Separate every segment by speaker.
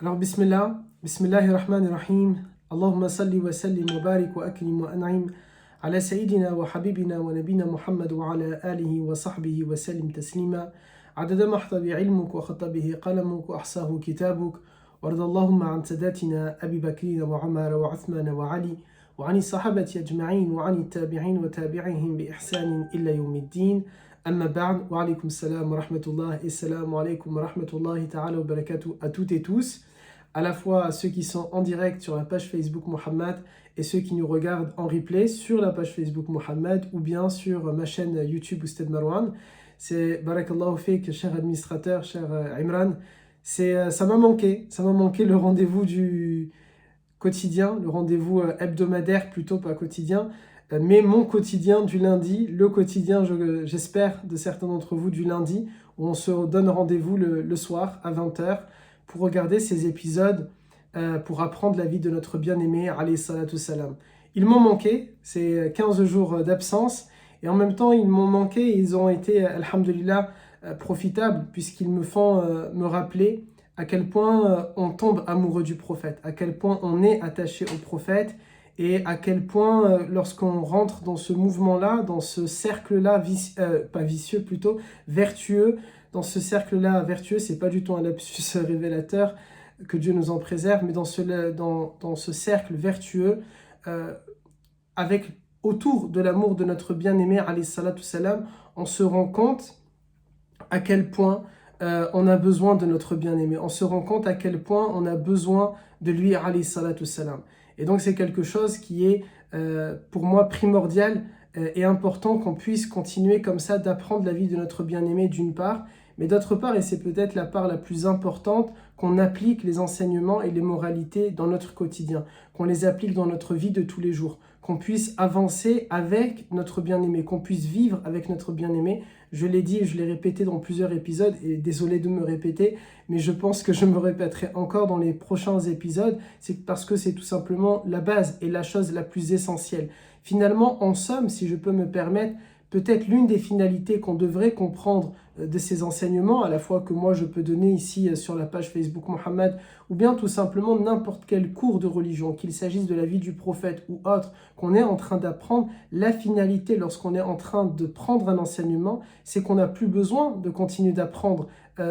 Speaker 1: Alors, bismillah, bismillahirrahmanirrahim. Allahumma salli wa sallim wa barik wa aklim wa an'im ala sayyidina wa habibina wa nabina Muhammad wa ala alihi wa sahbihi wa sallim taslima. عدد ما احتى بعلمك وخط به قلمك وأحصاه كتابك وارض اللهم عن ساداتنا أبي بكر وعمر وعثمان وعلي وعن الصحابة أجمعين وعن التابعين وتابعهم بإحسان إلى يوم الدين أما بعد وعليكم السلام ورحمة الله السلام عليكم ورحمة الله تعالى وبركاته à toutes et tous, à la fois ceux qui sont en direct sur la page Facebook Mohammed et ceux qui nous regardent en replay sur la page Facebook Mohammed ou bien sur ma chaîne YouTube Oustad Marwan. C'est Barakallahu Fik, cher administrateur, cher Imran. Ça m'a manqué le rendez-vous du quotidien, le rendez-vous hebdomadaire plutôt, pas quotidien, mais mon quotidien du lundi, le quotidien, j'espère, de certains d'entre vous du lundi, où on se donne rendez-vous le soir à 20h pour regarder ces épisodes, pour apprendre la vie de notre bien-aimé, alayhi salatu salam. Ils m'ont manqué, c'est 15 jours d'absence, et en même temps, ils m'ont manqué et ils ont été, alhamdulillah, profitables, puisqu'ils me font me rappeler à quel point on tombe amoureux du prophète, à quel point on est attaché au prophète, et à quel point, lorsqu'on rentre dans ce mouvement-là, dans ce cercle-là, pas vicieux plutôt, vertueux, dans ce cercle-là vertueux, c'est pas du tout un lapsus révélateur, que Dieu nous en préserve, mais dans ce cercle vertueux, avec autour de l'amour de notre bien-aimé, alayhi salatu salam, on se rend compte à quel point on a besoin de notre bien-aimé. On se rend compte à quel point on a besoin de lui, alayhi salatu salam. Et donc c'est quelque chose qui est pour moi primordial et important qu'on puisse continuer comme ça d'apprendre la vie de notre bien-aimé d'une part, mais d'autre part, et c'est peut-être la part la plus importante, qu'on applique les enseignements et les moralités dans notre quotidien, qu'on les applique dans notre vie de tous les jours, qu'on puisse avancer avec notre bien-aimé, qu'on puisse vivre avec notre bien-aimé. Je l'ai dit et je l'ai répété dans plusieurs épisodes, et désolé de me répéter, mais je pense que je me répéterai encore dans les prochains épisodes, c'est parce que c'est tout simplement la base et la chose la plus essentielle. Finalement, en somme, si je peux me permettre, peut-être l'une des finalités qu'on devrait comprendre de ces enseignements, à la fois que moi je peux donner ici sur la page Facebook Mohammed, ou bien tout simplement n'importe quel cours de religion, qu'il s'agisse de la vie du prophète ou autre, qu'on est en train d'apprendre, la finalité lorsqu'on est en train de prendre un enseignement, c'est qu'on n'a plus besoin de continuer d'apprendre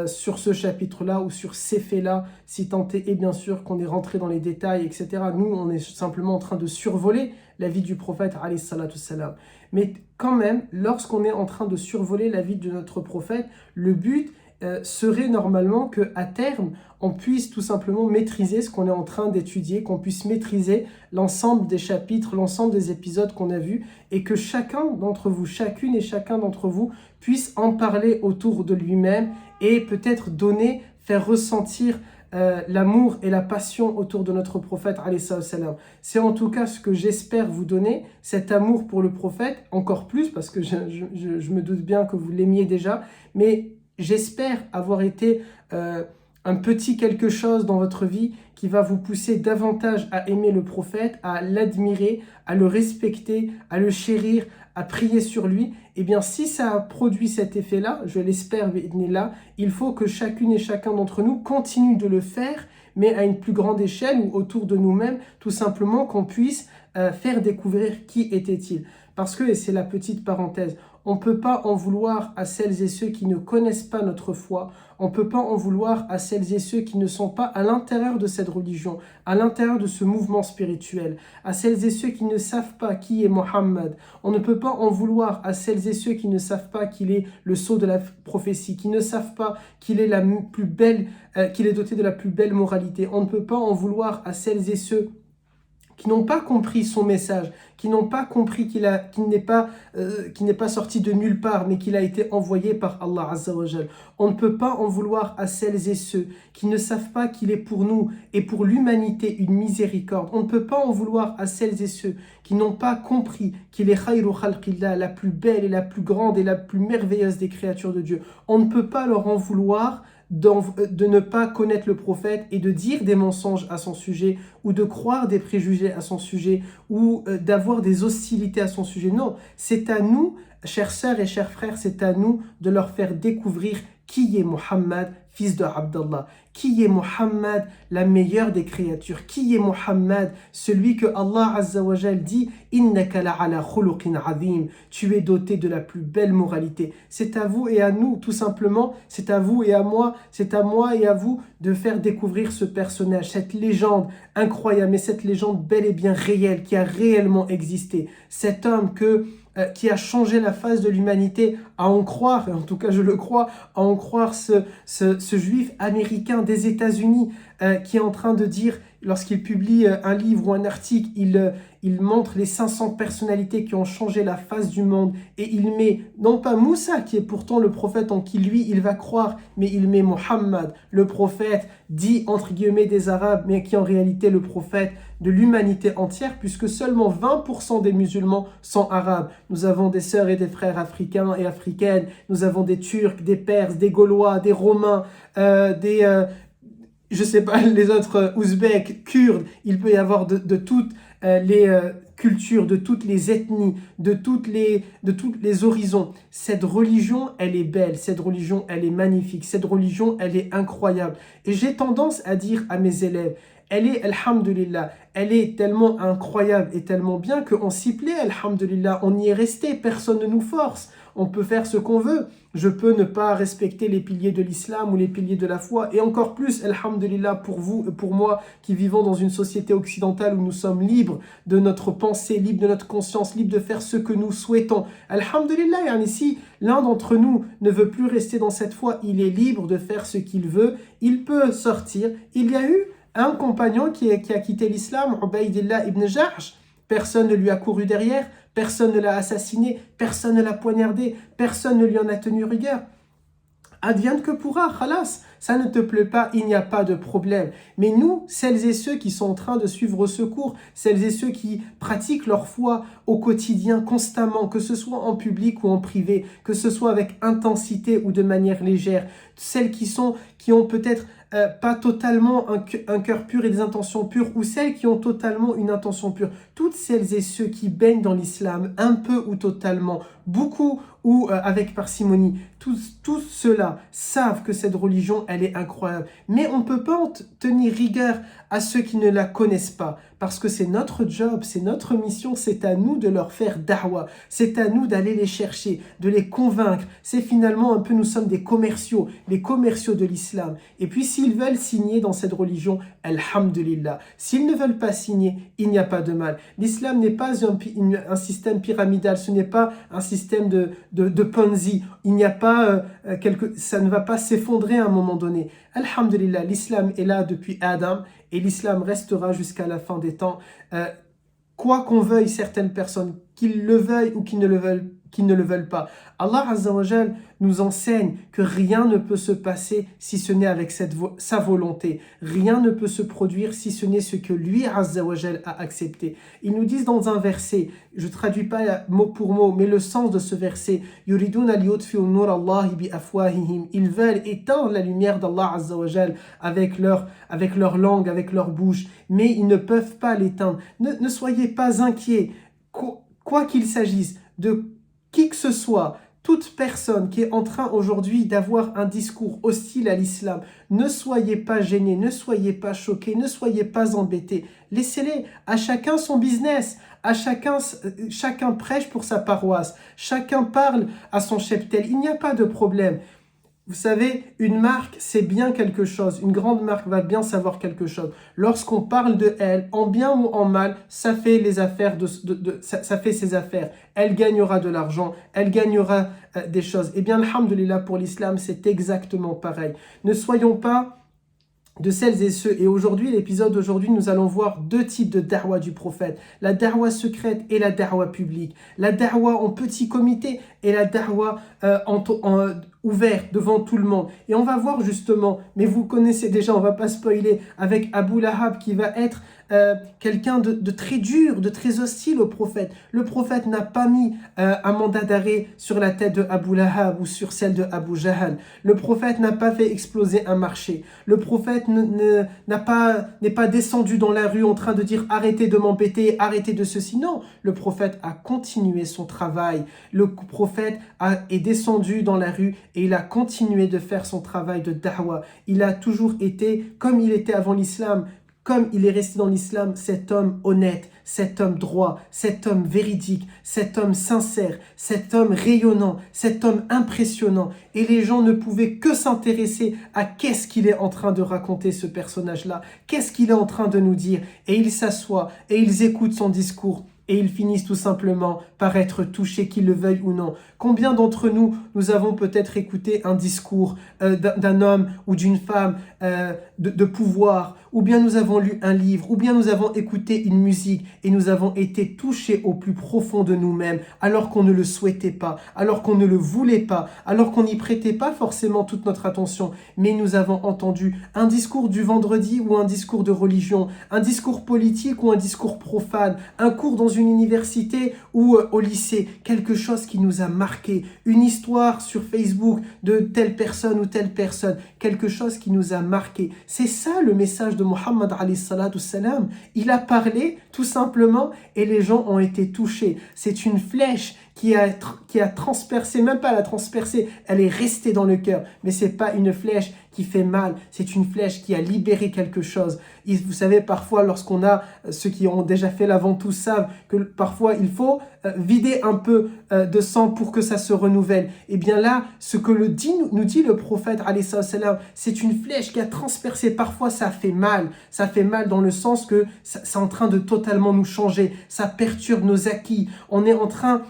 Speaker 1: sur ce chapitre-là ou sur ces faits-là, si tant est, et bien sûr qu'on est rentré dans les détails, etc. Nous, on est simplement en train de survoler la vie du prophète, alayhi salatu salam. Mais quand même, lorsqu'on est en train de survoler la vie de notre prophète, le but serait normalement qu'à terme, on puisse tout simplement maîtriser ce qu'on est en train d'étudier, qu'on puisse maîtriser l'ensemble des chapitres, l'ensemble des épisodes qu'on a vus, et que chacun d'entre vous, chacune et chacun d'entre vous, puisse en parler autour de lui-même et peut-être donner, faire ressentir l'amour et la passion autour de notre prophète, alayhi salam. C'est en tout cas ce que j'espère vous donner, cet amour pour le prophète, encore plus, parce que je me doute bien que vous l'aimiez déjà, mais j'espère avoir été un petit quelque chose dans votre vie qui va vous pousser davantage à aimer le prophète, à l'admirer, à le respecter, à le chérir, à prier sur lui. Et bien si ça a produit cet effet-là, je l'espère, il faut que chacune et chacun d'entre nous continue de le faire, mais à une plus grande échelle ou autour de nous-mêmes, tout simplement qu'on puisse faire découvrir qui était-il. Parce que, et c'est la petite parenthèse, on ne peut pas en vouloir à celles et ceux qui ne connaissent pas notre foi, on ne peut pas en vouloir à celles et ceux qui ne sont pas à l'intérieur de cette religion, à l'intérieur de ce mouvement spirituel, à celles et ceux qui ne savent pas qui est Mohammed. On ne peut pas en vouloir à celles et ceux qui ne savent pas qu'il est le sceau de la prophétie, qui ne savent pas qu'il est la plus belle, qu'il est doté de la plus belle moralité. On ne peut pas en vouloir à celles et ceux qui n'ont pas compris son message, qui n'ont pas compris qu'il n'est pas sorti de nulle part, mais qu'il a été envoyé par Allah Azza wa Jal. On ne peut pas en vouloir à celles et ceux qui ne savent pas qu'il est pour nous et pour l'humanité une miséricorde. On ne peut pas en vouloir à celles et ceux qui n'ont pas compris qu'il est khayru khalqillah, la plus belle et la plus grande et la plus merveilleuse des créatures de Dieu. On ne peut pas leur en vouloir de ne pas connaître le prophète et de dire des mensonges à son sujet ou de croire des préjugés à son sujet ou d'avoir des hostilités à son sujet. Non, c'est à nous, chères sœurs et chers frères, c'est à nous de leur faire découvrir qui est Mohammed, fils de Abdallah, Qui est Muhammad, la meilleure des créatures? Qui est Muhammad, celui que Allah Azza wa Jal dit Innaka la'ala khuluqin azim, tu es doté de la plus belle moralité. C'est à vous et à nous, tout simplement, c'est à vous et à moi, c'est à moi et à vous de faire découvrir ce personnage, cette légende incroyable, mais cette légende bel et bien réelle, qui a réellement existé. Cet homme qui a changé la face de l'humanité, à en croire, et en tout cas je le crois, à en croire ce juif américain des États-Unis qui est en train de dire, lorsqu'il publie un livre ou un article, il montre les 500 personnalités qui ont changé la face du monde et il met, non pas Moussa qui est pourtant le prophète en qui lui il va croire, mais il met Muhammad, le prophète dit entre guillemets des Arabes, mais qui est en réalité le prophète de l'humanité entière, puisque seulement 20% des musulmans sont arabes. Nous avons des sœurs et des frères africains et africaines, nous avons des Turcs, des Perses, des Gaulois, des Romains, je sais pas, les autres Ouzbeks, Kurdes, il peut y avoir de toutes les cultures, de toutes les ethnies, de tous les horizons. Cette religion, elle est belle, cette religion, elle est magnifique, cette religion, elle est incroyable. Et j'ai tendance à dire à mes élèves, elle est, alhamdulillah, elle est tellement incroyable et tellement bien qu'on s'y plaît, alhamdulillah, on y est resté, personne ne nous force. On peut faire ce qu'on veut. Je peux ne pas respecter les piliers de l'islam ou les piliers de la foi. Et encore plus, alhamdulillah, pour vous et pour moi qui vivons dans une société occidentale où nous sommes libres de notre pensée, libres de notre conscience, libres de faire ce que nous souhaitons. Alhamdulillah, si l'un d'entre nous ne veut plus rester dans cette foi, il est libre de faire ce qu'il veut. Il peut sortir. Il y a eu un compagnon qui a quitté l'islam, Ubaydillah ibn Jahsh. Personne ne lui a couru derrière, personne ne l'a assassiné, personne ne l'a poignardé, personne ne lui en a tenu rigueur. Advienne que pourra, khalas, ça ne te plaît pas, il n'y a pas de problème. Mais nous, celles et ceux qui sont en train de suivre ce cours, celles et ceux qui pratiquent leur foi au quotidien, constamment, que ce soit en public ou en privé, que ce soit avec intensité ou de manière légère, celles qui ont peut-être pas totalement un cœur pur et des intentions pures, ou celles qui ont totalement une intention pure, toutes celles et ceux qui baignent dans l'islam, un peu ou totalement, beaucoup ou avec parcimonie, tous ceux-là savent que cette religion, elle est incroyable. Mais on ne peut pas en tenir rigueur à ceux qui ne la connaissent pas, parce que c'est notre job, c'est notre mission, c'est à nous de leur faire da'wa, c'est à nous d'aller les chercher, de les convaincre. C'est finalement un peu, nous sommes des commerciaux, les commerciaux de l'islam. Et puis s'ils veulent signer dans cette religion, alhamdulillah. S'ils ne veulent pas signer, il n'y a pas de mal. L'islam n'est pas un système pyramidal, ce n'est pas un système de Ponzi. Il n'y a pas ça ne va pas s'effondrer à un moment donné. Alhamdulillah, l'islam est là depuis Adam et l'islam restera jusqu'à la fin des temps. Quoi qu'on veuille certaines personnes, qu'ils le veuillent ou qu'ils ne le veulent pas. Allah Azza wa Jal nous enseigne que rien ne peut se passer si ce n'est avec sa volonté. Rien ne peut se produire si ce n'est ce que lui Azza wa Jal a accepté. Ils nous disent dans un verset, je ne traduis pas mot pour mot, mais le sens de ce verset, yuriduna liyutfi'u nur Allahi bi afwahihim. Ils veulent éteindre la lumière d'Allah Azza wa Jal avec leur langue, avec leur bouche, mais ils ne peuvent pas l'éteindre. Ne soyez pas inquiets. Quoi qu'il s'agisse de qui que ce soit, toute personne qui est en train aujourd'hui d'avoir un discours hostile à l'islam, ne soyez pas gênés, ne soyez pas choqués, ne soyez pas embêtés. Laissez-les, à chacun son business, à chacun prêche pour sa paroisse, chacun parle à son cheptel, il n'y a pas de problème. Vous savez, une marque, c'est bien quelque chose. Une grande marque va bien savoir quelque chose. Lorsqu'on parle de elle, en bien ou en mal, ça fait les affaires ça fait ses affaires. Elle gagnera de l'argent, elle gagnera des choses. Eh bien, alhamdulillah, pour l'islam, c'est exactement pareil. Ne soyons pas de celles et ceux. Et aujourd'hui, l'épisode d'aujourd'hui, nous allons voir deux types de da'wa du prophète. La da'wa secrète et la da'wa publique. La da'wa en petit comité et la da'wa ouverte devant tout le monde. Et on va voir justement, mais vous connaissez déjà, on va pas spoiler, avec Abu Lahab qui va être quelqu'un de très dur, de très hostile au prophète. Le prophète n'a pas mis un mandat d'arrêt sur la tête de Abu Lahab ou sur celle de Abu Jahal. Le prophète n'a pas fait exploser un marché. Le prophète n'est pas descendu dans la rue en train de dire arrêtez de m'embêter, arrêtez de ceci. Non, le prophète a continué son travail. Le prophète est descendu dans la rue et il a continué de faire son travail de da'wah. Il a toujours été, comme il était avant l'islam, comme il est resté dans l'islam, cet homme honnête, cet homme droit, cet homme véridique, cet homme sincère, cet homme rayonnant, cet homme impressionnant. Et les gens ne pouvaient que s'intéresser à qu'est-ce qu'il est en train de raconter, ce personnage-là, qu'est-ce qu'il est en train de nous dire. Et ils s'assoient et ils écoutent son discours. Et ils finissent tout simplement par être touchés, qu'ils le veuillent ou non. Combien d'entre nous, nous avons peut-être écouté un discours d'un homme ou d'une femme de pouvoir, ou bien nous avons lu un livre, ou bien nous avons écouté une musique et nous avons été touchés au plus profond de nous-mêmes, alors qu'on ne le souhaitait pas, alors qu'on ne le voulait pas, alors qu'on n'y prêtait pas forcément toute notre attention, mais nous avons entendu un discours du vendredi ou un discours de religion, un discours politique ou un discours profane, un cours dans une université ou au lycée, quelque chose qui nous a marqué, une histoire sur Facebook de telle personne ou telle personne, quelque chose qui nous a marqué. C'est ça le message de Muhammad alayhi salatu salam. Il a parlé tout simplement et les gens ont été touchés. C'est une flèche qui a transpercé, même pas la transpercé, elle est restée dans le cœur. Mais c'est pas une flèche qui fait mal, c'est une flèche qui a libéré quelque chose. Et vous savez, parfois, lorsqu'on a, ceux qui ont déjà fait la ventouse savent que parfois il faut vider un peu de sang pour que ça se renouvelle. Et bien là, ce que nous dit le prophète, alayhi salam, c'est une flèche qui a transpercé. Parfois, ça fait mal. Ça fait mal dans le sens que c'est en train de totalement nous changer. Ça perturbe nos acquis. On est en train...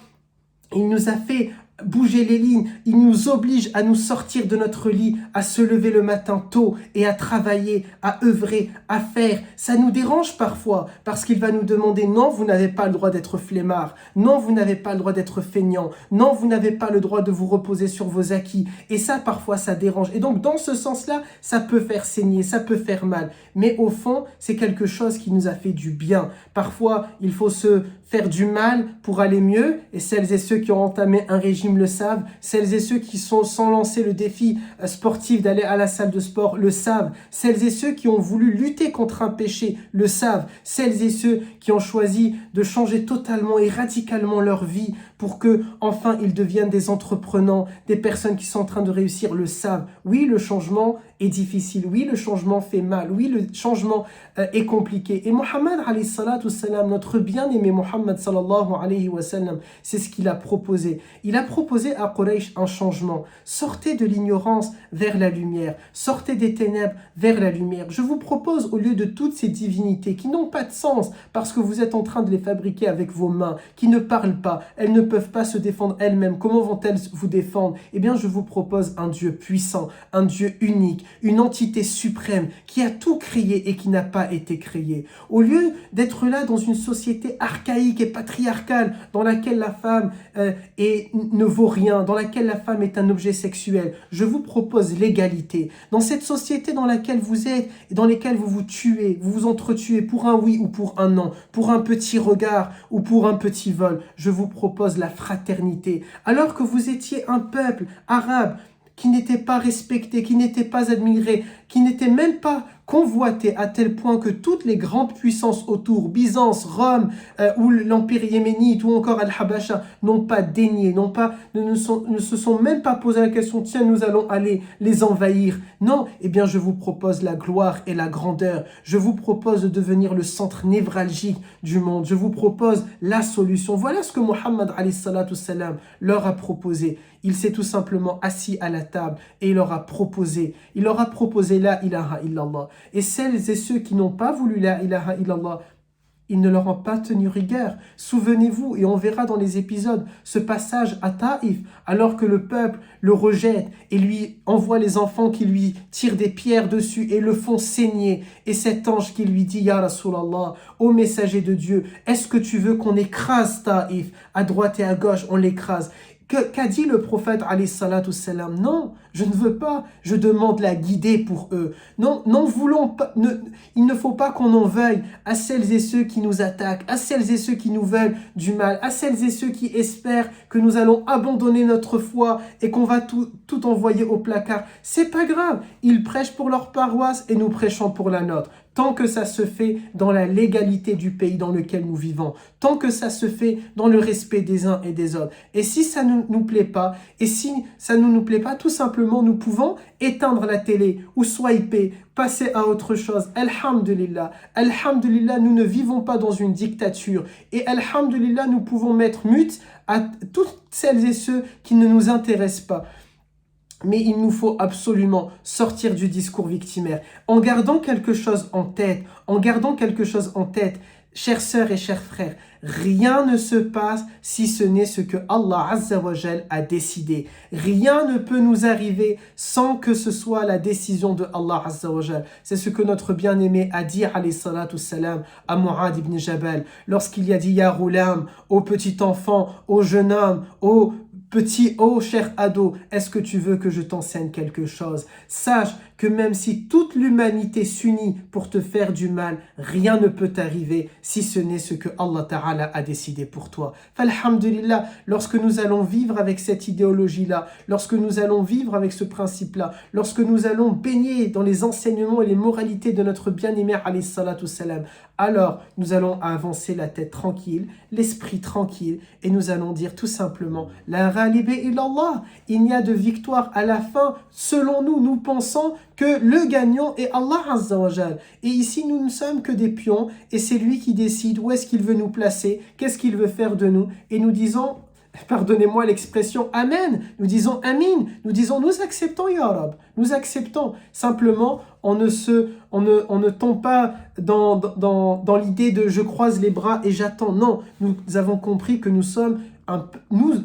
Speaker 1: Il nous a fait bouger les lignes, il nous oblige à nous sortir de notre lit, à se lever le matin tôt et à travailler, à œuvrer, à faire. Ça nous dérange parfois parce qu'il va nous demander non, vous n'avez pas le droit d'être flemmard, non, vous n'avez pas le droit d'être feignant, non, vous n'avez pas le droit de vous reposer sur vos acquis. Et ça, parfois, ça dérange. Et donc, dans ce sens-là, ça peut faire saigner, ça peut faire mal. Mais au fond, c'est quelque chose qui nous a fait du bien. Parfois, il faut se faire du mal pour aller mieux. Et celles et ceux qui ont entamé un régime le savent. Celles et ceux qui sont sans lancer le défi sportif d'aller à la salle de sport le savent. Celles et ceux qui ont voulu lutter contre un péché le savent. Celles et ceux qui ont choisi de changer totalement et radicalement leur vie pour que enfin ils deviennent des entrepreneurs, des personnes qui sont en train de réussir le savent. Oui, le changement est difficile. Oui, le changement fait mal. Oui, le changement est compliqué. Et Muhammad alayhi salatu salam, notre bien-aimé Muhammad sallallahu alayhi wa sallam, c'est ce qu'il a proposé. Il a proposé à Quraysh un changement. Sortez de l'ignorance vers la lumière. Sortez des ténèbres vers la lumière. Je vous propose, au lieu de toutes ces divinités qui n'ont pas de sens parce que vous êtes en train de les fabriquer avec vos mains, qui ne parlent pas, elles ne peuvent pas se défendre elles-mêmes. Comment vont-elles vous défendre? Eh bien, je vous propose un Dieu puissant, un Dieu unique, une entité suprême qui a tout créé et qui n'a pas été créé. Au lieu d'être là dans une société archaïque et patriarcale dans laquelle la femme ne vaut rien, dans laquelle la femme est un objet sexuel, je vous propose l'égalité. Dans cette société dans laquelle vous êtes et dans laquelle vous vous tuez, vous vous entretuez pour un oui ou pour un non, pour un petit regard ou pour un petit vol, je vous propose la fraternité. Alors que vous étiez un peuple arabe qui n'était pas respecté, qui n'était pas admiré, qui n'était même pas convoité à tel point que toutes les grandes puissances autour, Byzance, Rome, ou l'Empire yéménite, ou encore Al-Habasha, n'ont pas daigné, ne se sont même pas posé la question, tiens, nous allons aller les envahir. Non, eh bien, je vous propose la gloire et la grandeur. Je vous propose de devenir le centre névralgique du monde. Je vous propose la solution. Voilà ce que Muhammad alayhi salatu salam leur a proposé. Il s'est tout simplement assis à la table et il leur a proposé la ilaha illallah. Et celles et ceux qui n'ont pas voulu la ilaha illallah, ils ne leur ont pas tenu rigueur. Souvenez-vous, et on verra dans les épisodes, ce passage à Taïf, alors que le peuple le rejette et lui envoie les enfants qui lui tirent des pierres dessus et le font saigner. Et cet ange qui lui dit, Ya Rasulallah, ô messager de Dieu, est-ce que tu veux qu'on écrase Taïf? À droite et à gauche, on l'écrase. Qu'a dit le prophète alayhi salatu salam? Non, je ne veux pas, je demande la guider pour eux. Non, il ne faut pas qu'on en veuille à celles et ceux qui nous attaquent, à celles et ceux qui nous veulent du mal, à celles et ceux qui espèrent que nous allons abandonner notre foi et qu'on va tout envoyer au placard. C'est pas grave, ils prêchent pour leur paroisse et nous prêchons pour la nôtre. Tant que ça se fait dans la légalité du pays dans lequel nous vivons, tant que ça se fait dans le respect des uns et des autres. Et si ça ne ne nous plaît pas. Et si ça ne nous plaît pas, tout simplement, nous pouvons éteindre la télé ou swiper, passer à autre chose. Alhamdulillah. Alhamdulillah, nous ne vivons pas dans une dictature. Et alhamdulillah, nous pouvons mettre mute à toutes celles et ceux qui ne nous intéressent pas. Mais il nous faut absolument sortir du discours victimaire. En gardant quelque chose en tête, chères sœurs et chers frères, rien ne se passe si ce n'est ce que Allah Azza wa Jal a décidé. Rien ne peut nous arriver sans que ce soit la décision de Allah Azza wa Jal. C'est ce que notre bien-aimé a dit alayhi salatu salam à Mu'adh ibn Jabal lorsqu'il y a dit Ya Ghulam, ô petit enfant, ô jeune homme, ô cher ado, est-ce que tu veux que je t'enseigne quelque chose? Sache que même si toute l'humanité s'unit pour te faire du mal, rien ne peut t'arriver si ce n'est ce que Allah Ta'ala a décidé pour toi. Alhamdulillah, lorsque nous allons vivre avec cette idéologie-là, lorsque nous allons vivre avec ce principe-là, lorsque nous allons baigner dans les enseignements et les moralités de notre bien-aimé alayhi salatu salam, alors nous allons avancer la tête tranquille, l'esprit tranquille, et nous allons dire tout simplement La ghalibe illallah, il n'y a de victoire à la fin. Selon nous, nous pensons que le gagnant est Allah Azza wa Jal. Et ici, nous ne sommes que des pions, et c'est lui qui décide où est-ce qu'il veut nous placer, qu'est-ce qu'il veut faire de nous, et nous disons, pardonnez-moi l'expression, Amen, nous disons Amin, nous disons nous acceptons Ya Rab, nous acceptons. Simplement, on ne tombe pas dans l'idée de je croise les bras et j'attends. Non, nous avons compris que nous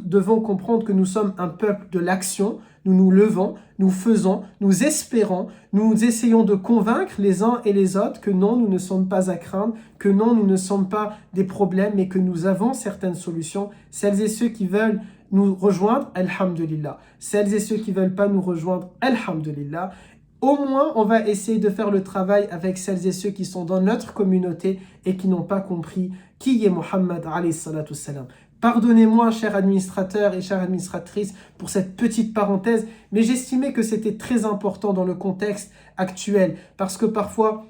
Speaker 1: devons comprendre que nous sommes un peuple de l'action. Nous nous levons, nous faisons, nous espérons, nous essayons de convaincre les uns et les autres que non, nous ne sommes pas à craindre, que non, nous ne sommes pas des problèmes, mais que nous avons certaines solutions. Celles et ceux qui veulent nous rejoindre, alhamdulillah. Celles et ceux qui ne veulent pas nous rejoindre, alhamdulillah. Au moins, on va essayer de faire le travail avec celles et ceux qui sont dans notre communauté et qui n'ont pas compris qui est Muhammad alayhi salatu salam. Pardonnez-moi, chers administrateurs et chères administratrices, pour cette petite parenthèse, mais j'estimais que c'était très important dans le contexte actuel, parce que parfois,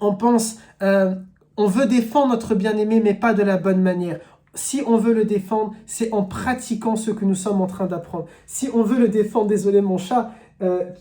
Speaker 1: on pense, on veut défendre notre bien-aimé, mais pas de la bonne manière. Si on veut le défendre, c'est en pratiquant ce que nous sommes en train d'apprendre. Si on veut le défendre, désolé mon chat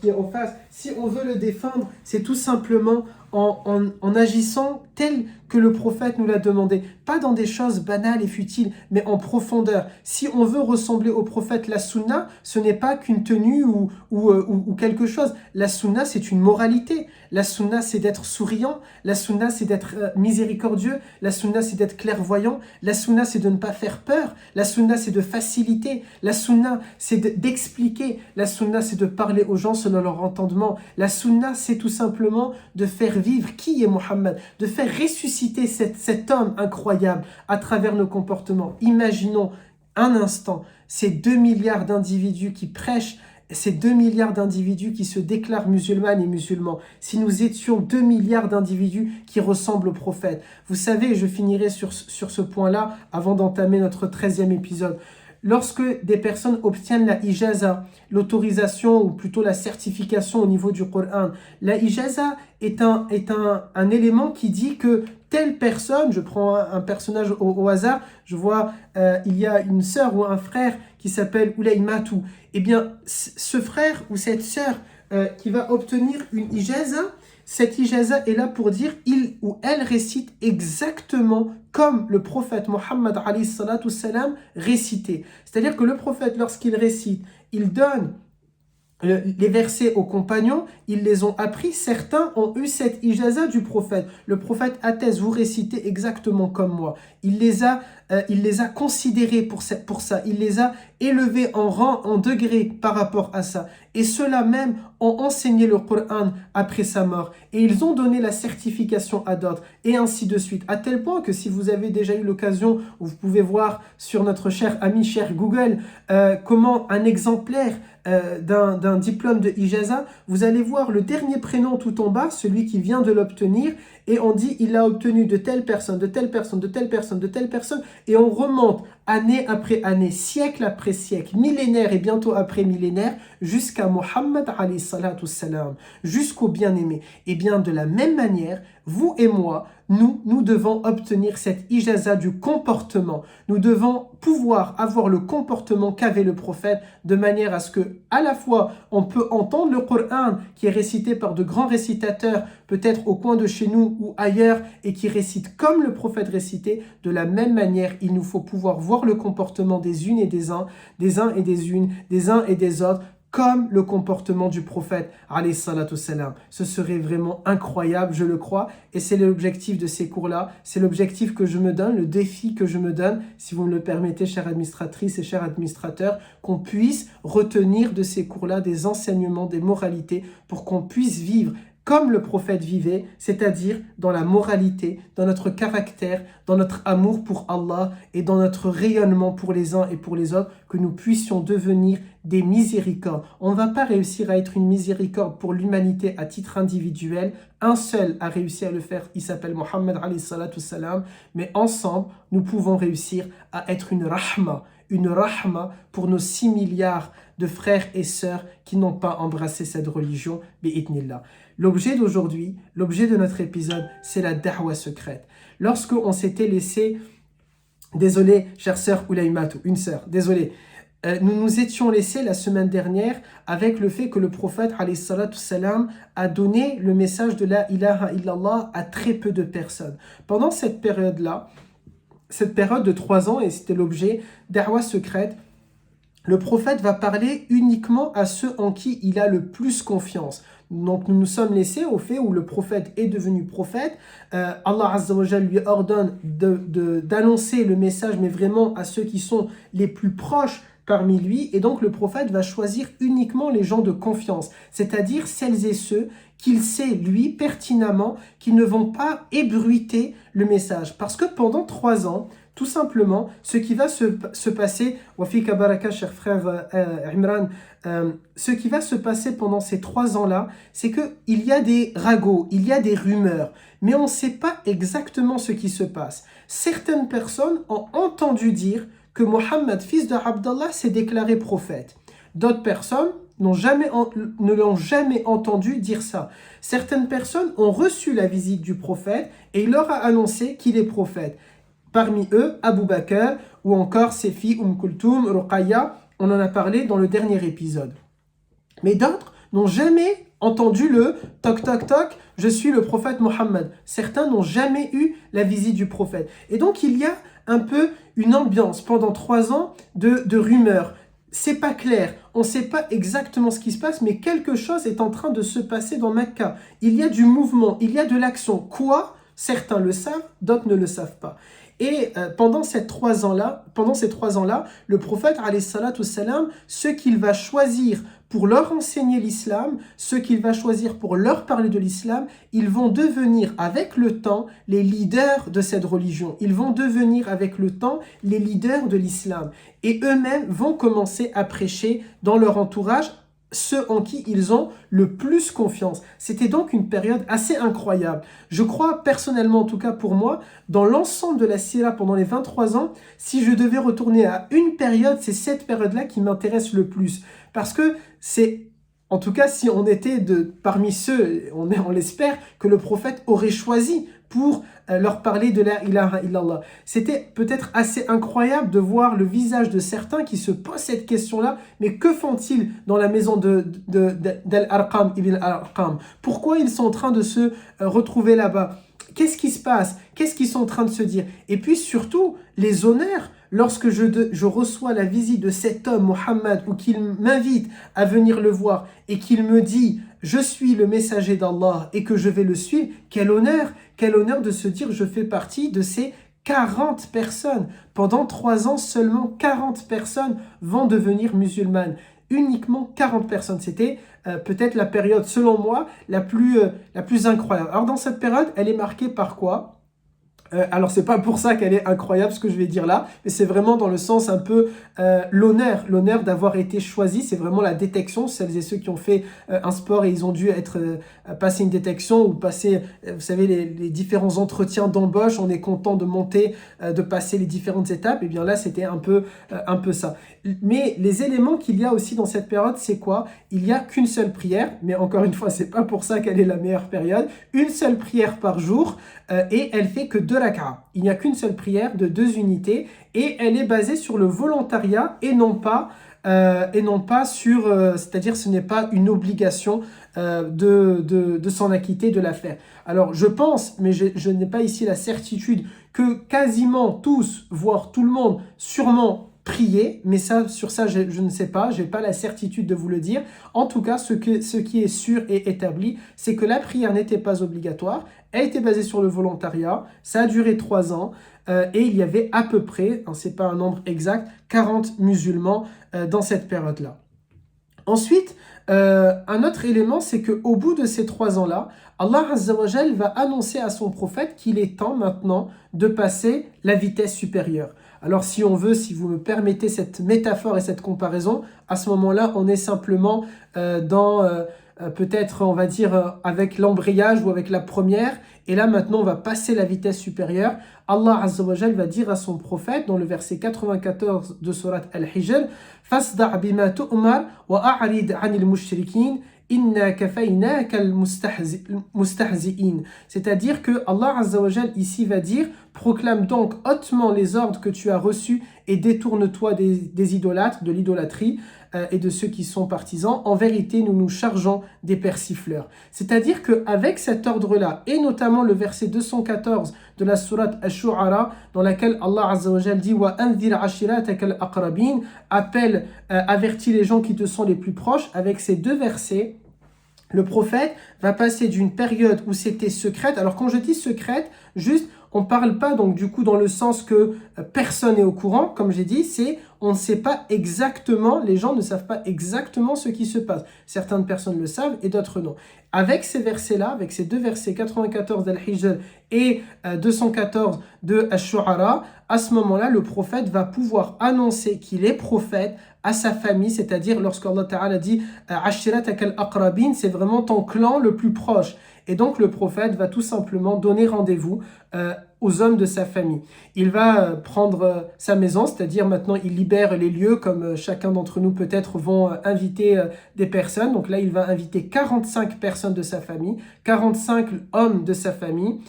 Speaker 1: qui est en face, si on veut le défendre, c'est tout simplement en agissant tel que le prophète nous l'a demandé. Pas dans des choses banales et futiles, mais en profondeur. Si on veut ressembler au prophète, la sunna, ce n'est pas qu'une tenue ou quelque chose. La sunna, c'est une moralité. La sunna, c'est d'être souriant. La sunna, c'est d'être miséricordieux. La sunna, c'est d'être clairvoyant. La sunna, c'est de ne pas faire peur. La sunna, c'est de faciliter. La sunna, c'est d'expliquer. La sunna, c'est de parler aux gens selon leur entendement. La sunna, c'est tout simplement de faire vivre qui est Muhammad, de faire ressusciter cet homme incroyable à travers nos comportements. Imaginons un instant ces 2 milliards d'individus qui prêchent, ces 2 milliards d'individus qui se déclarent musulmanes et musulmans. Si nous étions 2 milliards d'individus qui ressemblent au prophète. Vous savez, je finirai sur ce point-là avant d'entamer notre 13e épisode. Lorsque des personnes obtiennent la ijaza, l'autorisation ou plutôt la certification au niveau du Coran, la ijaza est un élément qui dit que telle personne, je prends un personnage au hasard, je vois il y a une sœur ou un frère qui s'appelle Oulaymatou. Eh bien, ce frère ou cette sœur qui va obtenir une ijaza, cette ijaza est là pour dire il ou elle récite exactement comme le prophète Mohammed alayhi salatu salam récitait. C'est-à-dire que le prophète, lorsqu'il récite, il donne les versets aux compagnons, ils les ont appris, certains ont eu cette ijaza du prophète. Le prophète atteste, vous récitez exactement comme moi. Il les a considérés pour ça, il les a élevés en rang, en degrés par rapport à ça. Et ceux-là même ont enseigné le Coran après sa mort. Et ils ont donné la certification à d'autres, et ainsi de suite. À tel point que si vous avez déjà eu l'occasion, vous pouvez voir sur notre cher ami, cher Google, comment un exemplaire d'un diplôme de ijaza, vous allez voir le dernier prénom tout en bas, celui qui vient de l'obtenir, et on dit il a obtenu de telle personne, de telle personne, de telle personne, de telle personne, et on remonte année après année, siècle après siècle, millénaire et bientôt après millénaire, jusqu'à Mohammed alayhi salatu salam, jusqu'au bien-aimé. Et bien de la même manière, vous et moi, nous devons obtenir cette ijaza du comportement. Nous devons pouvoir avoir le comportement qu'avait le prophète, de manière à ce que, à la fois, on peut entendre le Coran qui est récité par de grands récitateurs, peut-être au coin de chez nous ou ailleurs, et qui récite comme le prophète récitait. De la même manière, il nous faut pouvoir voir le comportement des unes et des uns et des unes, des uns et des autres, comme le comportement du prophète, alayhi salatu salam. Ce serait vraiment incroyable, je le crois, et c'est l'objectif de ces cours-là, c'est l'objectif que je me donne, le défi que je me donne, si vous me le permettez, chères administratrices et chers administrateurs, qu'on puisse retenir de ces cours-là des enseignements, des moralités, pour qu'on puisse vivre comme le prophète vivait, c'est-à-dire dans la moralité, dans notre caractère, dans notre amour pour Allah et dans notre rayonnement pour les uns et pour les autres, que nous puissions devenir des miséricordes. On ne va pas réussir à être une miséricorde pour l'humanité à titre individuel. Un seul a réussi à le faire, il s'appelle Mohammed alayhi salatu salam, mais ensemble, nous pouvons réussir à être une rahma pour nos 6 milliards de frères et sœurs qui n'ont pas embrassé cette religion, bi'idnillah. L'objet d'aujourd'hui, l'objet de notre épisode, c'est la da'wa secrète. Lorsque on s'était laissé, désolé, chère sœur Oulaïmatou, une sœur, désolé, nous nous étions laissés la semaine dernière avec le fait que le prophète alayhi salatu salam a donné le message de la ilaha illallah à très peu de personnes. Pendant cette période-là, cette période de 3 ans, et c'était l'objet da'wa secrète, le prophète va parler uniquement à ceux en qui il a le plus confiance. Donc nous nous sommes laissés au fait où le prophète est devenu prophète. Allah Azza wa Jalla lui ordonne d'annoncer le message, mais vraiment à ceux qui sont les plus proches parmi lui. Et donc le prophète va choisir uniquement les gens de confiance, c'est-à-dire celles et ceux qu'il sait, lui, pertinemment, qui ne vont pas ébruiter le message. Parce que pendant 3 ans, tout simplement, ce qui va se passer, Wafika Baraka, cher frère Imran, ce qui va se passer pendant ces 3 ans-là, c'est qu'il y a des ragots, il y a des rumeurs, mais on ne sait pas exactement ce qui se passe. Certaines personnes ont entendu dire que Mohammed, fils de Abdallah, s'est déclaré prophète. D'autres personnes ne l'ont jamais entendu dire ça. Certaines personnes ont reçu la visite du prophète et il leur a annoncé qu'il est prophète. Parmi eux, Abu Bakr ou encore ses filles Kulthum, Ruqayya, on en a parlé dans le dernier épisode. Mais d'autres n'ont jamais entendu le toc toc toc, je suis le prophète Mohammed. Certains n'ont jamais eu la visite du prophète. Et donc il y a un peu une ambiance pendant 3 ans de rumeurs. C'est pas clair, on ne sait pas exactement ce qui se passe, mais quelque chose est en train de se passer dans Mecca. Il y a du mouvement, il y a de l'action. Quoi? Certains le savent, d'autres ne le savent pas. Et pendant ces 3 ans-là, le prophète, alayhi salatu salam, ceux qu'il va choisir pour leur enseigner l'islam, ceux qu'il va choisir pour leur parler de l'islam, ils vont devenir avec le temps les leaders de cette religion. Ils vont devenir avec le temps les leaders de l'islam. Et eux-mêmes vont commencer à prêcher dans leur entourage ceux en qui ils ont le plus confiance. C'était donc une période assez incroyable. Je crois personnellement, en tout cas pour moi, dans l'ensemble de la Sira pendant les 23 ans, si je devais retourner à une période, c'est cette période-là qui m'intéresse le plus. Parce que c'est, en tout cas si on était parmi ceux, on l'espère, que le prophète aurait choisi pour leur parler de la ilaha illallah. C'était peut-être assez incroyable de voir le visage de certains qui se posent cette question-là, mais que font-ils dans la maison d'Al-Arqam ibn Al-Arqam? Pourquoi ils sont en train de se retrouver là-bas? Qu'est-ce qui se passe? Qu'est-ce qu'ils sont en train de se dire? Et puis surtout, les honneurs, lorsque je reçois la visite de cet homme, Mohammed, ou qu'il m'invite à venir le voir, et qu'il me dit « Je suis le messager d'Allah et que je vais le suivre », quel honneur de se dire « Je fais partie de ces 40 personnes ». Pendant 3 ans, seulement 40 personnes vont devenir musulmanes. Uniquement 40 personnes. C'était peut-être la période, selon moi, la plus incroyable. Alors dans cette période, elle est marquée par quoi? Alors, c'est pas pour ça qu'elle est incroyable ce que je vais dire là, mais c'est vraiment dans le sens un peu l'honneur d'avoir été choisi. C'est vraiment la détection. Celles et ceux qui ont fait un sport et ils ont dû être passer une détection ou passer, vous savez, les différents entretiens d'embauche. On est content de monter, de passer les différentes étapes. Et bien là, c'était un peu ça. Mais les éléments qu'il y a aussi dans cette période, c'est quoi? Il n'y a qu'une seule prière, mais encore une fois, c'est pas pour ça qu'elle est la meilleure période. Une seule prière par jour. Et elle fait que 2 rak'a. Il n'y a qu'une seule prière de 2 unités et elle est basée sur le volontariat et non pas sur, c'est-à-dire ce n'est pas une obligation de s'en acquitter, de la faire. Alors je pense, mais je n'ai pas ici la certitude, que quasiment tous, voire tout le monde, sûrement prier, mais ça, sur ça, je ne sais pas, je n'ai pas la certitude de vous le dire. En tout cas, ce qui est sûr et établi, c'est que la prière n'était pas obligatoire, elle était basée sur le volontariat, ça a duré 3 ans, et il y avait à peu près, ce n'est pas un nombre exact, 40 musulmans dans cette période-là. Ensuite, un autre élément, c'est qu'au bout de ces 3 ans-là, Allah Azza wa Jal va annoncer à son prophète qu'il est temps maintenant de passer la vitesse supérieure. Alors si on veut, si vous me permettez cette métaphore et cette comparaison, à ce moment-là, on est simplement dans peut-être, on va dire, avec l'embrayage ou avec la première. Et là, maintenant, on va passer la vitesse supérieure. Allah Azza wa Jal va dire à son prophète, dans le verset 94 de Surat Al-Hijr, « Fasda' bima tu'mar wa a'rid 'anil mushrikin » c'est-à-dire que Allah Azza wa Jal ici va dire proclame donc hautement les ordres que tu as reçus et détourne-toi des idolâtres, de l'idolâtrie et de ceux qui sont partisans. En vérité, nous nous chargeons des persifleurs. C'est-à-dire qu'avec cet ordre-là, et notamment le verset 214 de la sourate Ash-Shu'ara, dans laquelle Allah Azza wa Jal dit wa anzir ashiratak al-aqrabin, appelle, avertis les gens qui te sont les plus proches. Avec ces 2 versets, le prophète va passer d'une période où c'était secrète. Alors quand je dis secrète, juste, on ne parle pas donc du coup dans le sens que personne n'est au courant, comme j'ai dit, c'est on ne sait pas exactement, les gens ne savent pas exactement ce qui se passe. Certaines personnes le savent et d'autres non. Avec ces versets-là, avec ces 2 versets 94 d'Al-Hijr et 214 de Ash-Shu'ara, à ce moment-là, le prophète va pouvoir annoncer qu'il est prophète à sa famille, c'est-à-dire lorsqu'Allah Ta'ala dit « Ashiratak al-aqrabin », c'est vraiment ton clan le plus proche. Et donc le prophète va tout simplement donner rendez-vous aux hommes de sa famille. Il va prendre sa maison, c'est-à-dire maintenant il libère les lieux comme chacun d'entre nous peut-être vont inviter des personnes. Donc là il va inviter 45 personnes de sa famille, 45 hommes de sa famille.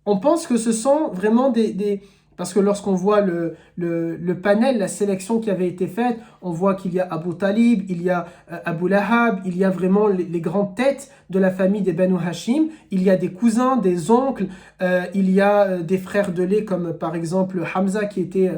Speaker 1: On pense que ce sont vraiment parce que lorsqu'on voit le panel, la sélection qui avait été faite, on voit qu'il y a Abu Talib, il y a Abu Lahab, il y a vraiment les grandes têtes de la famille des Banu Hashim, il y a des cousins, des oncles, il y a des frères de lait comme par exemple Hamza qui était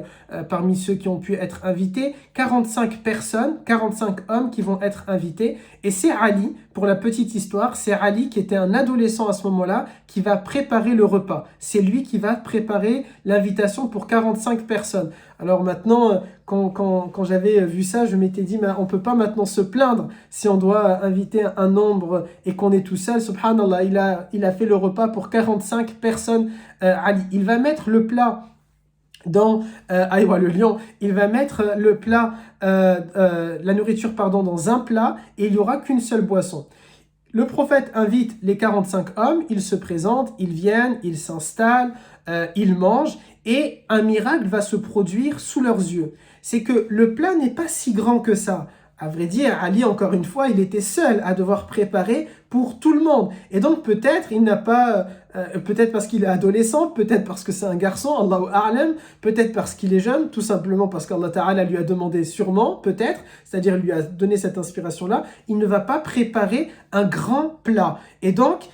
Speaker 1: parmi ceux qui ont pu être invités, 45 personnes, 45 hommes qui vont être invités, et c'est Ali, pour la petite histoire, c'est Ali qui était un adolescent à ce moment-là, qui va préparer le repas. C'est lui qui va préparer l'invitation pour 45 personnes. Alors maintenant, quand j'avais vu ça, je m'étais dit, mais on ne peut pas maintenant se plaindre si on doit inviter un nombre et qu'on est tout seul. Subhanallah, il a fait le repas pour 45 personnes, Ali. Il va mettre le plat dans le lion, il va mettre le plat, la nourriture pardon, dans un plat et il n'y aura qu'une seule boisson. Le prophète invite les 45 hommes, ils se présentent, ils viennent, ils s'installent, ils mangent et un miracle va se produire sous leurs yeux. C'est que le plat n'est pas si grand que ça. À vrai dire, Ali, encore une fois, il était seul à devoir préparer pour tout le monde. Et donc peut-être il n'a pas, peut-être parce qu'il est adolescent, peut-être parce que c'est un garçon, Allahu A'lam, peut-être parce qu'il est jeune, tout simplement parce qu'Allah Ta'ala lui a demandé sûrement, peut-être, c'est-à-dire lui a donné cette inspiration-là, il ne va pas préparer un grand plat. Et donc,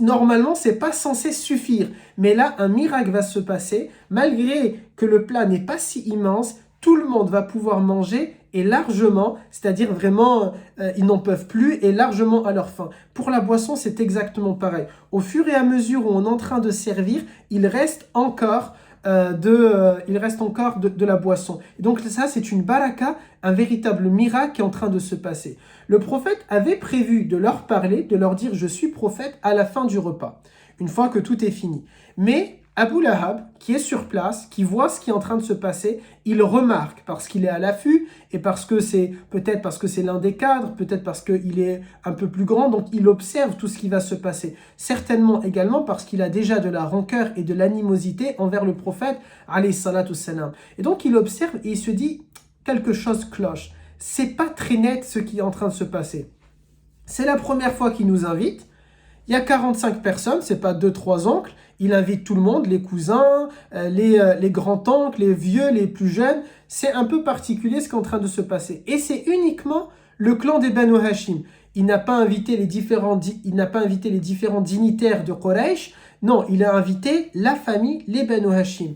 Speaker 1: normalement, c'est pas censé suffire. Mais là, un miracle va se passer, malgré que le plat n'est pas si immense, tout le monde va pouvoir manger et largement, c'est-à-dire vraiment, ils n'en peuvent plus et largement à leur faim. Pour la boisson, c'est exactement pareil. Au fur et à mesure où on est en train de servir, il reste encore de la boisson. Et donc ça, c'est une baraka, un véritable miracle qui est en train de se passer. Le prophète avait prévu de leur parler, de leur dire « Je suis prophète » à la fin du repas. une fois que tout est fini. Mais Abu Lahab, qui est sur place, qui voit ce qui est en train de se passer, il remarque, parce qu'il est à l'affût, et peut-être parce que c'est l'un des cadres, peut-être parce qu'il est un peu plus grand, donc il observe tout ce qui va se passer. Certainement également parce qu'il a déjà de la rancœur et de l'animosité envers le prophète, alayhi salatu salam. Et donc il observe et il se dit, quelque chose cloche. C'est pas très net ce qui est en train de se passer. C'est la première fois qu'il nous invite. Il y a 45 personnes, c'est pas 2-3 oncles. Il invite tout le monde, les cousins, les grands-oncles, les vieux, les plus jeunes. C'est un peu particulier ce qui est en train de se passer. Et c'est uniquement le clan des Banu Hashim. Il n'a pas invité les différents dignitaires de Quraysh. Non, il a invité la famille, les Banu Hashim.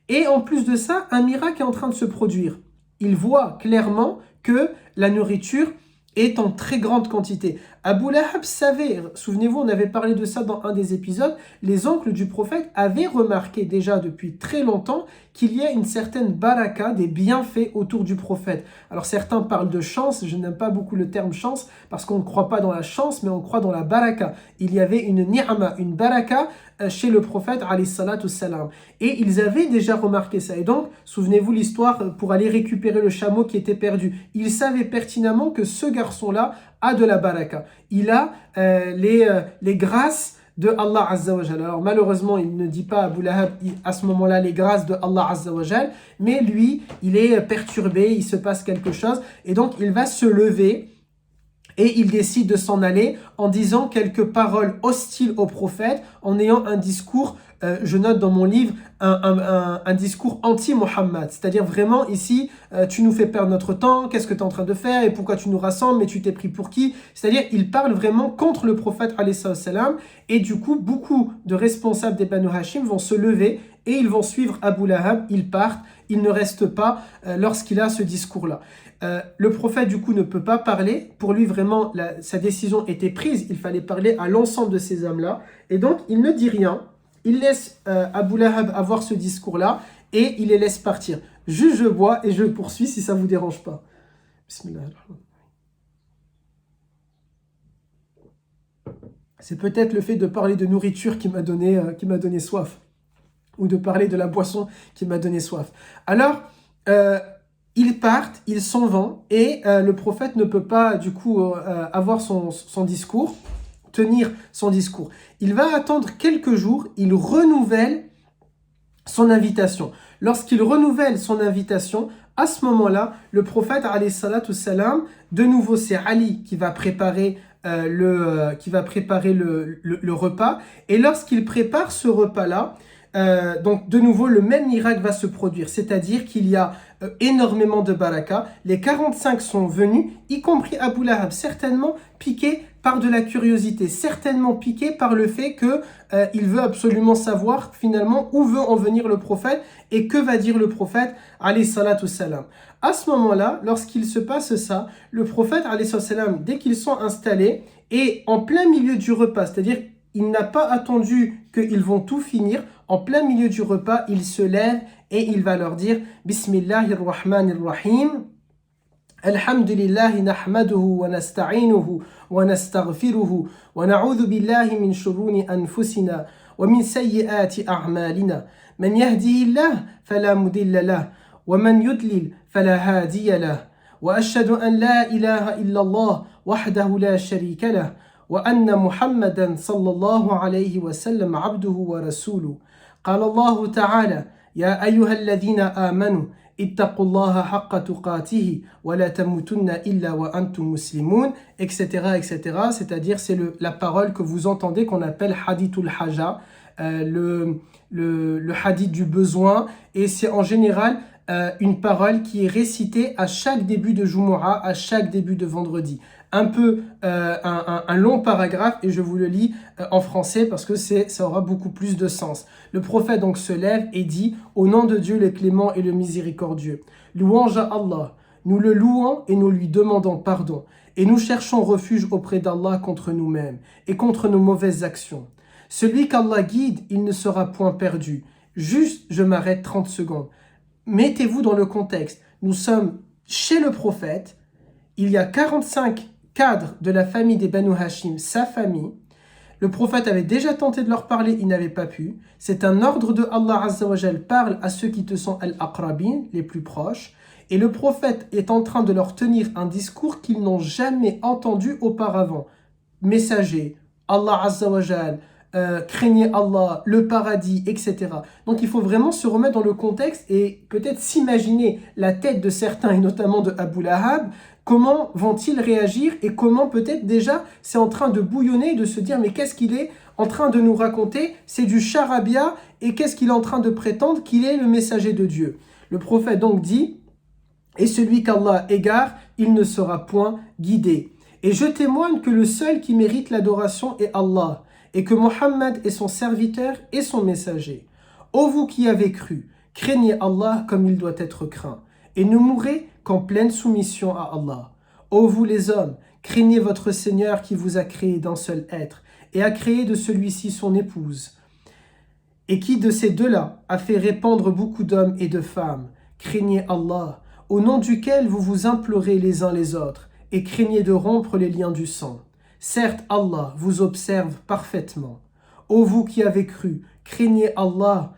Speaker 1: Et en plus de ça, un miracle est en train de se produire. Il voit clairement que la nourriture est en très grande quantité. Abu Lahab savait, souvenez-vous, on avait parlé de ça dans un des épisodes, les oncles du prophète avaient remarqué déjà depuis très longtemps qu'il y a une certaine baraka, des bienfaits autour du prophète. Alors certains parlent de chance, je n'aime pas beaucoup le terme chance, parce qu'on ne croit pas dans la chance, mais on croit dans la baraka. Il y avait une ni'ama, une baraka chez le prophète, alayhi salatu salam. Et ils avaient déjà remarqué ça. Et donc, souvenez-vous l'histoire pour aller récupérer le chameau qui était perdu. Ils savaient pertinemment que ce garçon-là a de la baraka. Il a les grâces de Allah Azza wa Jal. Alors malheureusement, il ne dit pas Abu Lahab à ce moment-là les grâces de Allah Azza wa Jal, mais lui, il est perturbé, il se passe quelque chose, et donc il va se lever et il décide de s'en aller en disant quelques paroles hostiles au prophète, en ayant un discours, je note dans mon livre, un discours anti-Muhammad. C'est-à-dire vraiment ici, tu nous fais perdre notre temps, qu'est-ce que tu es en train de faire et pourquoi tu nous rassembles, mais tu t'es pris pour qui? C'est-à-dire il parle vraiment contre le prophète alayhi salam, et du coup beaucoup de responsables des Banu Hashim vont se lever et ils vont suivre Abu Lahab, ils partent, ils ne restent pas lorsqu'il a ce discours-là. Le prophète du coup ne peut pas parler, pour lui vraiment sa décision était prise, il fallait parler à l'ensemble de ces hommes-là, et donc il ne dit rien, il laisse Abu Lahab avoir ce discours-là, et il les laisse partir. Juste je bois et je poursuis si ça ne vous dérange pas. Bismillah. C'est peut-être le fait de parler de nourriture qui m'a donné soif, ou de parler de la boisson qui m'a donné soif. Alors, ils partent, ils s'en vont, et le prophète ne peut pas du coup avoir son discours, tenir son discours. Il va attendre quelques jours, il renouvelle son invitation. Lorsqu'il renouvelle son invitation, à ce moment-là, le prophète, alayhi salatu salam, de nouveau c'est Ali qui va préparer le repas, et lorsqu'il prépare ce repas-là, donc de nouveau le même miracle va se produire, c'est-à-dire qu'il y a énormément de baraka, les 45 sont venus, y compris Abu Lahab, certainement piqué par de la curiosité, certainement piqué par le fait qu'il veut absolument savoir finalement où veut en venir le prophète et que va dire le prophète alayhi salatu salam. À ce moment-là, lorsqu'il se passe ça, le prophète alayhi salatu salam, dès qu'ils sont installés, est en plein milieu du repas, c'est-à-dire il n'a pas attendu qu'ils vont tout finir. En plein milieu du repas, il se lève et il va leur dire Bismillahirrahmanirrahim. Alhamdulillahi nahmaduhu wa nasta'inuhu wa nastaghfiruhu wa na'udhu billahi min shururi anfusina wa min sayyiati a'malina. Man yahdihillah fala mudilla lah wa man yudlil fala hadiya lah. Wa ashhadu an la ilaha illallah wahdahu la sharika lah. وأن محمدا صلى الله عليه وسلم عبده ورسوله قال الله تعالى يا أيها الذين آمنوا اتقوا الله حق تقاته ولا تموتن إلا وأنتم مسلمون etc. etc. C'est-à-dire c'est la parole que vous entendez qu'on appelle hadithul haja, le hadith du besoin, et c'est en général une parole qui est récitée à chaque début de Jumu'ah, à chaque début de vendredi. Un peu un long paragraphe, et je vous le lis en français parce que ça aura beaucoup plus de sens. Le prophète donc se lève et dit « Au nom de Dieu le clément et le miséricordieux, louange à Allah, nous le louons et nous lui demandons pardon, et nous cherchons refuge auprès d'Allah contre nous-mêmes et contre nos mauvaises actions. Celui qu'Allah guide, il ne sera point perdu. » Juste, je m'arrête 30 secondes. Mettez-vous dans le contexte. Nous sommes chez le prophète, il y a 45 cadre de la famille des Banu Hashim, sa famille. Le prophète avait déjà tenté de leur parler, il n'avait pas pu. C'est un ordre de Allah Azza wa Jal, parle à ceux qui te sont al-aqrabin, les plus proches. Et le prophète est en train de leur tenir un discours qu'ils n'ont jamais entendu auparavant. Messager, Allah Azza wa Jal, craignez Allah, le paradis, etc. Donc il faut vraiment se remettre dans le contexte et peut-être s'imaginer la tête de certains, et notamment de Abu Lahab. Comment vont-ils réagir et comment peut-être déjà c'est en train de bouillonner et de se dire mais qu'est-ce qu'il est en train de nous raconter? C'est du charabia et qu'est-ce qu'il est en train de prétendre qu'il est le messager de Dieu? Le prophète donc dit et celui qu'Allah égare, il ne sera point guidé. Et je témoigne que le seul qui mérite l'adoration est Allah et que Mohammed est son serviteur et son messager. Ô vous qui avez cru, craignez Allah comme il doit être craint et ne mourrez qu'en pleine soumission à Allah. Ô vous les hommes, craignez votre Seigneur qui vous a créé d'un seul être et a créé de celui-ci son épouse, et qui de ces deux-là a fait répandre beaucoup d'hommes et de femmes. Craignez Allah, au nom duquel vous vous implorez les uns les autres, et craignez de rompre les liens du sang. Certes, Allah vous observe parfaitement. Ô vous qui avez cru, craignez Allah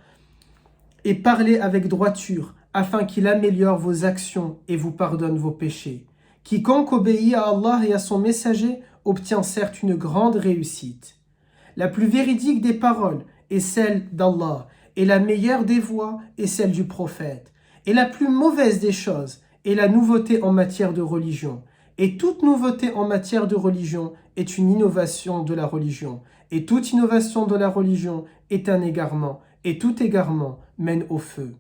Speaker 1: et parlez avec droiture, afin qu'il améliore vos actions et vous pardonne vos péchés. Quiconque obéit à Allah et à son messager obtient certes une grande réussite. La plus véridique des paroles est celle d'Allah, et la meilleure des voies est celle du prophète. Et la plus mauvaise des choses est la nouveauté en matière de religion. Et toute nouveauté en matière de religion est une innovation de la religion. Et toute innovation de la religion est un égarement. Et tout égarement mène au feu.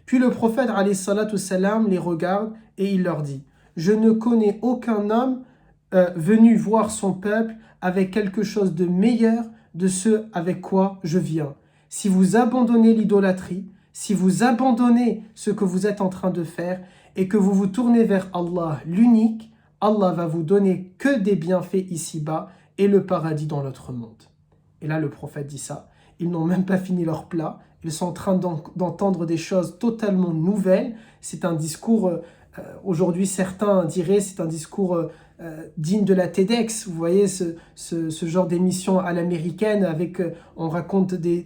Speaker 1: Puis le prophète alayhi salatu salam les regarde et il leur dit « Je ne connais aucun homme venu voir son peuple avec quelque chose de meilleur de ce avec quoi je viens. Si vous abandonnez l'idolâtrie, si vous abandonnez ce que vous êtes en train de faire et que vous vous tournez vers Allah l'unique, Allah va vous donner que des bienfaits ici-bas et le paradis dans l'autre monde. » Et là le prophète dit ça. Ils n'ont même pas fini leur plat. Ils sont en train d'entendre des choses totalement nouvelles. C'est un discours, aujourd'hui certains diraient, c'est un discours digne de la TEDx. Vous voyez ce genre d'émission à l'américaine avec, on raconte des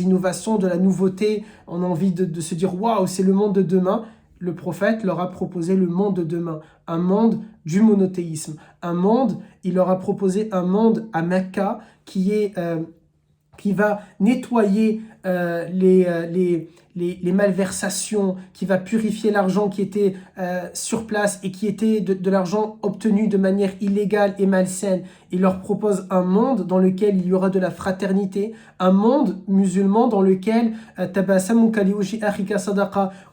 Speaker 1: innovations, de la nouveauté. On a envie de se dire, waouh, c'est le monde de demain. Le prophète leur a proposé le monde de demain, un monde du monothéisme. Il leur a proposé un monde à Mecca qui va nettoyer les malversations, qui va purifier l'argent qui était sur place et qui était de l'argent obtenu de manière illégale et malsaine. Il leur propose un monde dans lequel il y aura de la fraternité, un monde musulman dans lequel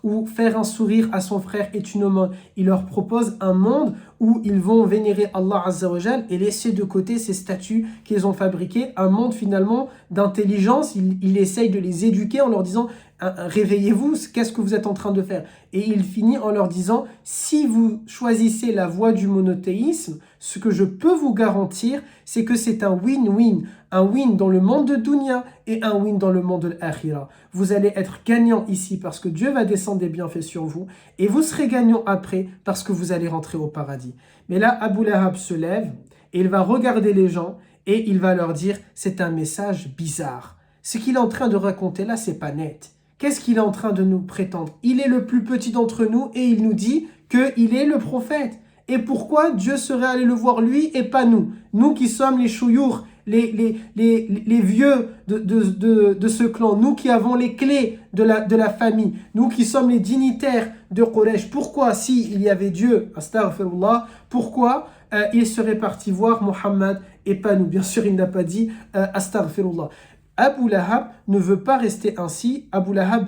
Speaker 1: ou faire un sourire à son frère est une aumône. Il leur propose un monde où ils vont vénérer Allah Azza wa Jal et laisser de côté ces statues qu'ils ont fabriquées, un monde finalement d'intelligence. Il essaye de les éduquer en leur disant réveillez-vous, qu'est-ce que vous êtes en train de faire? Et il finit en leur disant, si vous choisissez la voie du monothéisme, ce que je peux vous garantir, c'est que c'est un win-win. Un win dans le monde de dunya et un win dans le monde de l'akhira. Vous allez être gagnant ici parce que Dieu va descendre des bienfaits sur vous et vous serez gagnant après parce que vous allez rentrer au paradis. Mais là, Abu Lahab se lève et il va regarder les gens et il va leur dire, c'est un message bizarre. Ce qu'il est en train de raconter là, c'est pas net. Qu'est-ce qu'il est en train de nous prétendre? Il est le plus petit d'entre nous et il nous dit qu'il est le prophète. Et pourquoi Dieu serait allé le voir lui et pas nous? Nous qui sommes les chouyours, les vieux de ce clan, nous qui avons les clés de la famille, nous qui sommes les dignitaires de Quraysh. Pourquoi, s'il y avait Dieu, astaghfirullah, pourquoi il serait parti voir Mohammed et pas nous? Bien sûr, il n'a pas dit astaghfirullah. Abu Lahab ne veut pas rester ainsi. Abu Lahab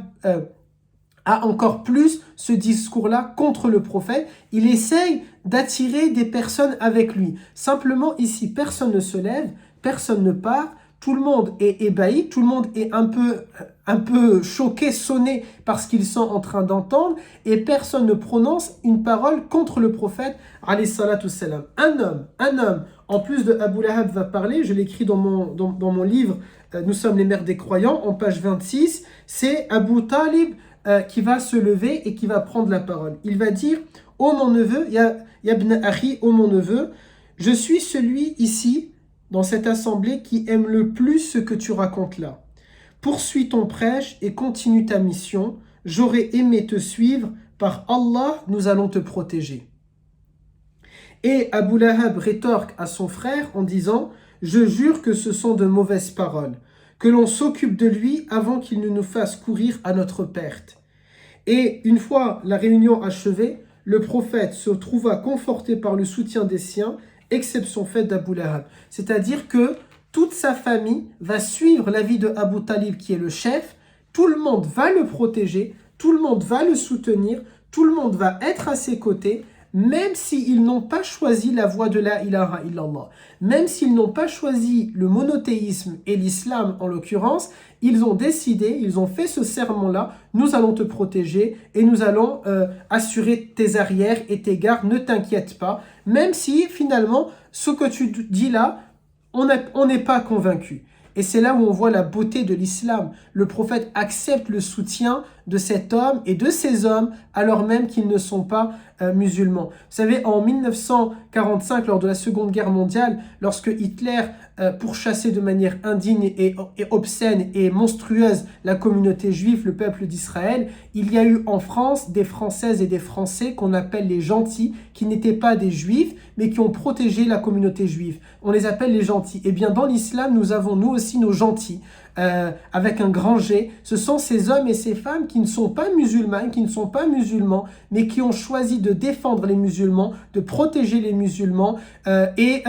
Speaker 1: a encore plus ce discours-là contre le prophète. Il essaye d'attirer des personnes avec lui. Simplement, ici, personne ne se lève, personne ne part. Tout le monde est ébahi, tout le monde est un peu choqué, sonné par ce qu'ils sont en train d'entendre et personne ne prononce une parole contre le prophète, alayhi salatu salam. Un homme, en plus de Abu Lahab va parler, je l'écris dans mon livre, Nous sommes les mères des croyants, en page 26, c'est Abu Talib qui va se lever et qui va prendre la parole. Il va dire, ô mon neveu, ya ibn Akhi, ô mon neveu, je suis celui ici, dans cette assemblée qui aime le plus ce que tu racontes là. Poursuis ton prêche et continue ta mission. J'aurais aimé te suivre. Par Allah, nous allons te protéger. » Et Abu Lahab rétorque à son frère en disant « Je jure que ce sont de mauvaises paroles, que l'on s'occupe de lui avant qu'il ne nous fasse courir à notre perte. » Et une fois la réunion achevée, le prophète se trouva conforté par le soutien des siens, exception faite d'Abu Lahab. C'est-à-dire que toute sa famille va suivre l'avis de Abu Talib qui est le chef, tout le monde va le protéger, tout le monde va le soutenir, tout le monde va être à ses côtés, même s'ils n'ont pas choisi la voie de la ilaha illallah, même s'ils n'ont pas choisi le monothéisme et l'islam en l'occurrence, ils ont décidé, ils ont fait ce serment-là, nous allons te protéger et nous allons assurer tes arrières et tes gardes, ne t'inquiète pas, même si finalement ce que tu dis là, on n'est pas convaincu. Et c'est là où on voit la beauté de l'islam. Le prophète accepte le soutien de cet homme et de ces hommes alors même qu'ils ne sont pas musulmans. Vous savez, en 1945, lors de la Seconde Guerre mondiale, lorsque Hitler pourchassait de manière indigne et obscène et monstrueuse la communauté juive, le peuple d'Israël, il y a eu en France des Françaises et des Français qu'on appelle les gentils, qui n'étaient pas des juifs, mais qui ont protégé la communauté juive. On les appelle les gentils. Et bien dans l'islam, nous avons nous aussi nos gentils. Avec un grand G, ce sont ces hommes et ces femmes qui ne sont pas musulmans, qui ne sont pas musulmans, mais qui ont choisi de défendre les musulmans, de protéger les musulmans et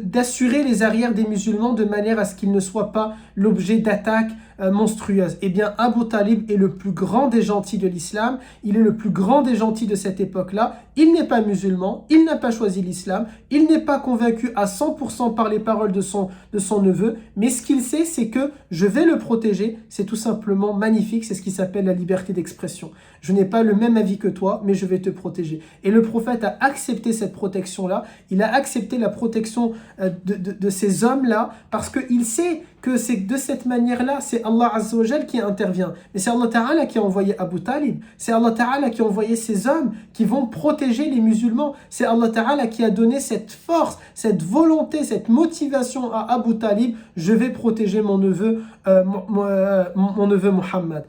Speaker 1: d'assurer les arrières des musulmans de manière à ce qu'ils ne soient pas l'objet d'attaques monstrueuses. Eh bien, Abu Talib est le plus grand des gentils de l'islam, il est le plus grand des gentils de cette époque-là, il n'est pas musulman, il n'a pas choisi l'islam, il n'est pas convaincu à 100% par les paroles de son neveu, mais ce qu'il sait, c'est que je vais le protéger, c'est tout simplement magnifique, c'est ce qui s'appelle la liberté d'expression. Je n'ai pas le même avis que toi, mais je vais te protéger. Et le prophète a accepté cette protection-là, il a accepté la protection de ces hommes-là, parce qu'il sait que c'est de cette manière-là, c'est Allah Azza wa Jal qui intervient. Mais c'est Allah Ta'ala qui a envoyé Abu Talib. C'est Allah Ta'ala qui a envoyé ces hommes qui vont protéger les musulmans. C'est Allah Ta'ala qui a donné cette force, cette volonté, cette motivation à Abu Talib. Je vais protéger mon neveu, mon neveu Muhammad.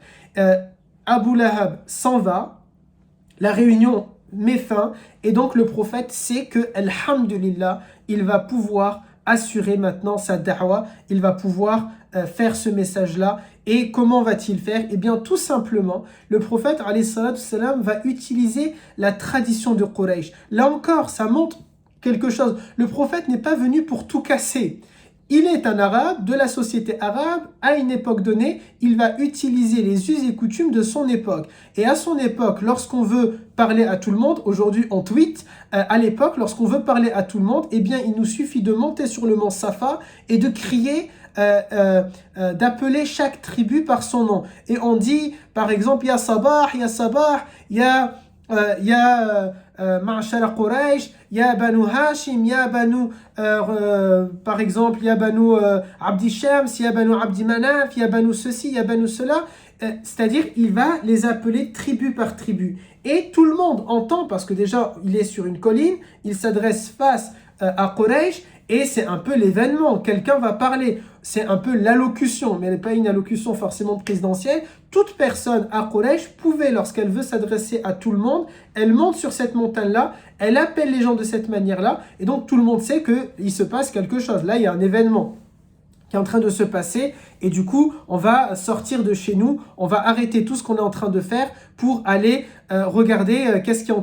Speaker 1: Abu Lahab s'en va. La réunion met fin. Et donc le prophète sait que, alhamdulillah, il va pouvoir assurer maintenant sa da'wa, il va pouvoir faire ce message-là. Et comment va-t-il faire? Eh bien, tout simplement, le prophète, alayhi salatu salam, va utiliser la tradition de Quraysh. Là encore, ça montre quelque chose. Le prophète n'est pas venu pour tout casser. Il est un arabe de la société arabe, à une époque donnée, il va utiliser les us et coutumes de son époque. Et à son époque, lorsqu'on veut parler à tout le monde, aujourd'hui on tweet, à l'époque, lorsqu'on veut parler à tout le monde, eh bien il nous suffit de monter sur le mont Safa et de crier, d'appeler chaque tribu par son nom. Et on dit, par exemple, Ya Sabah, Ya Ma'ashara Quraysh, Ya Banu Hashim, Ya Banu, par exemple, Ya Banu Abdi Shams, Ya Banu Abdi Manaf, Ya Banu ceci, Ya Banu cela. C'est-à-dire, il va les appeler tribu par tribu. Et tout le monde entend, parce que déjà, il est sur une colline, il s'adresse face à Quraysh, et c'est un peu l'événement, quelqu'un va parler, c'est un peu l'allocution, mais elle n'est pas une allocution forcément présidentielle. Toute personne à Quraysh pouvait, lorsqu'elle veut s'adresser à tout le monde, elle monte sur cette montagne-là, elle appelle les gens de cette manière-là, et donc tout le monde sait qu'il se passe quelque chose. Là, il y a un événement qui est en train de se passer, et du coup, on va sortir de chez nous, on va arrêter tout ce qu'on est en train de faire pour aller regarder qu'est-ce qui est en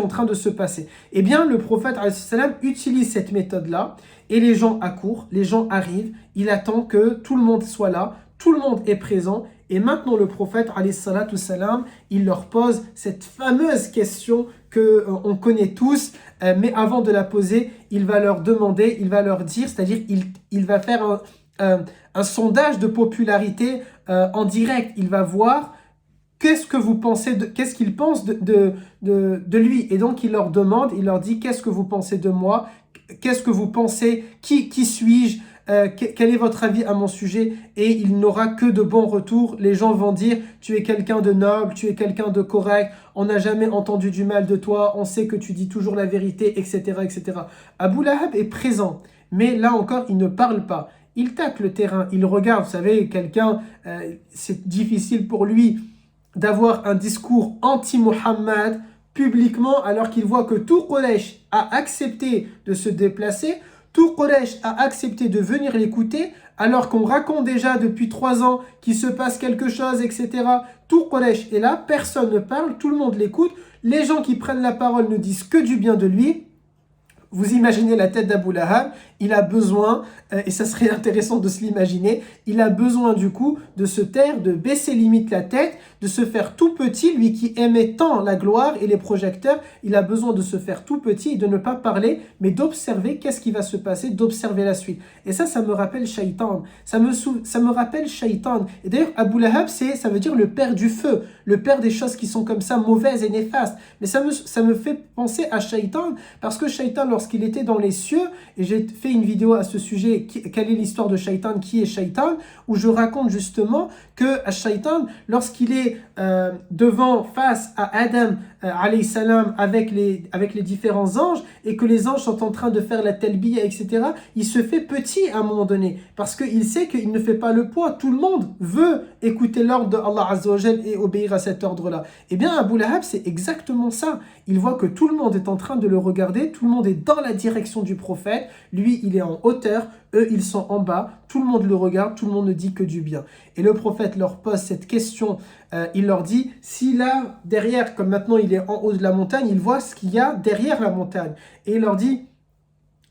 Speaker 1: train de se passer. Eh bien, le prophète ﷺ utilise cette méthode-là, et les gens accourent, les gens arrivent, il attend que tout le monde soit là, tout le monde est présent, et maintenant le prophète ﷺ, il leur pose cette fameuse question que on connaît tous, mais avant de la poser, il va leur demander, il va leur dire, c'est-à-dire il va faire un sondage de popularité en direct. Il va voir qu'est-ce que vous pensez, qu'est-ce qu'ils pensent de lui. Et donc il leur demande, il leur dit qu'est-ce que vous pensez de moi, qu'est-ce que vous pensez, qui suis-je, quel est votre avis à mon sujet? Et il n'aura que de bons retours. Les gens vont dire, tu es quelqu'un de noble, tu es quelqu'un de correct, on n'a jamais entendu du mal de toi, on sait que tu dis toujours la vérité, etc. etc. Abu Lahab est présent. mais là encore, il ne parle pas. Il tâte le terrain, il regarde, vous savez, quelqu'un, c'est difficile pour lui d'avoir un discours anti-Muhammad publiquement alors qu'il voit que tout Quraysh a accepté de se déplacer, tout Quraysh a accepté de venir l'écouter alors qu'on raconte déjà depuis 3 ans qu'il se passe quelque chose, etc. Tout Quraysh est là, personne ne parle, tout le monde l'écoute, les gens qui prennent la parole ne disent que du bien de lui. Vous imaginez la tête d'Abu Lahab, il a besoin, et ça serait intéressant de se l'imaginer, il a besoin du coup de se taire, de baisser limite la tête, de se faire tout petit, lui qui aimait tant la gloire et les projecteurs, il a besoin de se faire tout petit et de ne pas parler, mais d'observer qu'est-ce qui va se passer, d'observer la suite. Et ça me rappelle Shaitan, ça me rappelle Shaitan. Et d'ailleurs, Abu Lahab, ça veut dire le père du feu, le père des choses qui sont comme ça, mauvaises et néfastes. Mais ça me fait penser à Shaitan, parce que Shaitan, lorsqu'il était dans les cieux, et j'ai fait une vidéo à ce sujet, quelle est l'histoire de Shaitan, qui est Shaitan, où je raconte justement que Shaitan, lorsqu'il est face à Adam alayhi salam avec les différents anges, et que les anges sont en train de faire la talbiya, etc., il se fait petit à un moment donné, parce qu'il sait qu'il ne fait pas le poids. Tout le monde veut écouter l'ordre de Allah Azza wa Jal et obéir à cet ordre-là. Eh bien, Abu Lahab, c'est exactement ça. Il voit que tout le monde est en train de le regarder, tout le monde est dans la direction du prophète, lui, il est en hauteur, eux, ils sont en bas, tout le monde le regarde, tout le monde ne dit que du bien. Et le prophète leur pose cette question, il leur dit, si là, derrière, comme maintenant il est en haut de la montagne, il voit ce qu'il y a derrière la montagne. Et il leur dit,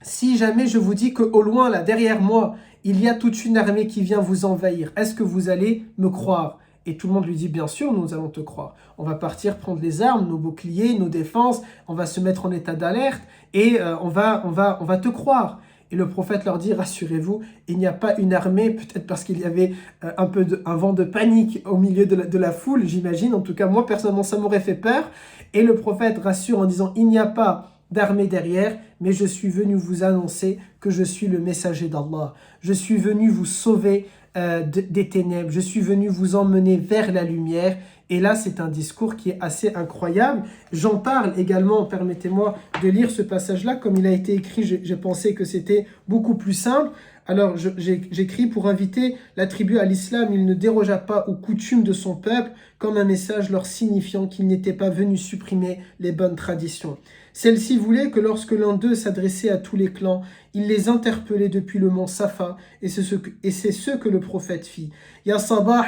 Speaker 1: si jamais je vous dis qu'au loin, là, derrière moi, il y a toute une armée qui vient vous envahir, est-ce que vous allez me croire ? Et tout le monde lui dit, bien sûr, nous allons te croire. On va partir prendre les armes, nos boucliers, nos défenses, on va se mettre en état d'alerte et on va te croire. Et le prophète leur dit, rassurez-vous, il n'y a pas une armée, peut-être parce qu'il y avait un vent de panique au milieu de la foule, j'imagine. En tout cas, moi, personnellement, ça m'aurait fait peur. Et le prophète rassure en disant, il n'y a pas d'armée derrière, mais je suis venu vous annoncer que je suis le messager d'Allah. Je suis venu vous sauver des ténèbres. Je suis venu vous emmener vers la lumière. Et là, c'est un discours qui est assez incroyable. J'en parle également, permettez-moi de lire ce passage-là. Comme il a été écrit, j'ai pensé que c'était beaucoup plus simple. Alors, j'écris pour inviter la tribu à l'islam. Il ne dérogea pas aux coutumes de son peuple, comme un message leur signifiant qu'il n'était pas venu supprimer les bonnes traditions. Celle-ci voulait que lorsque l'un d'eux s'adressait à tous les clans, il les interpellait depuis le mont Safa, et c'est ce que le prophète fit. Ya sabah,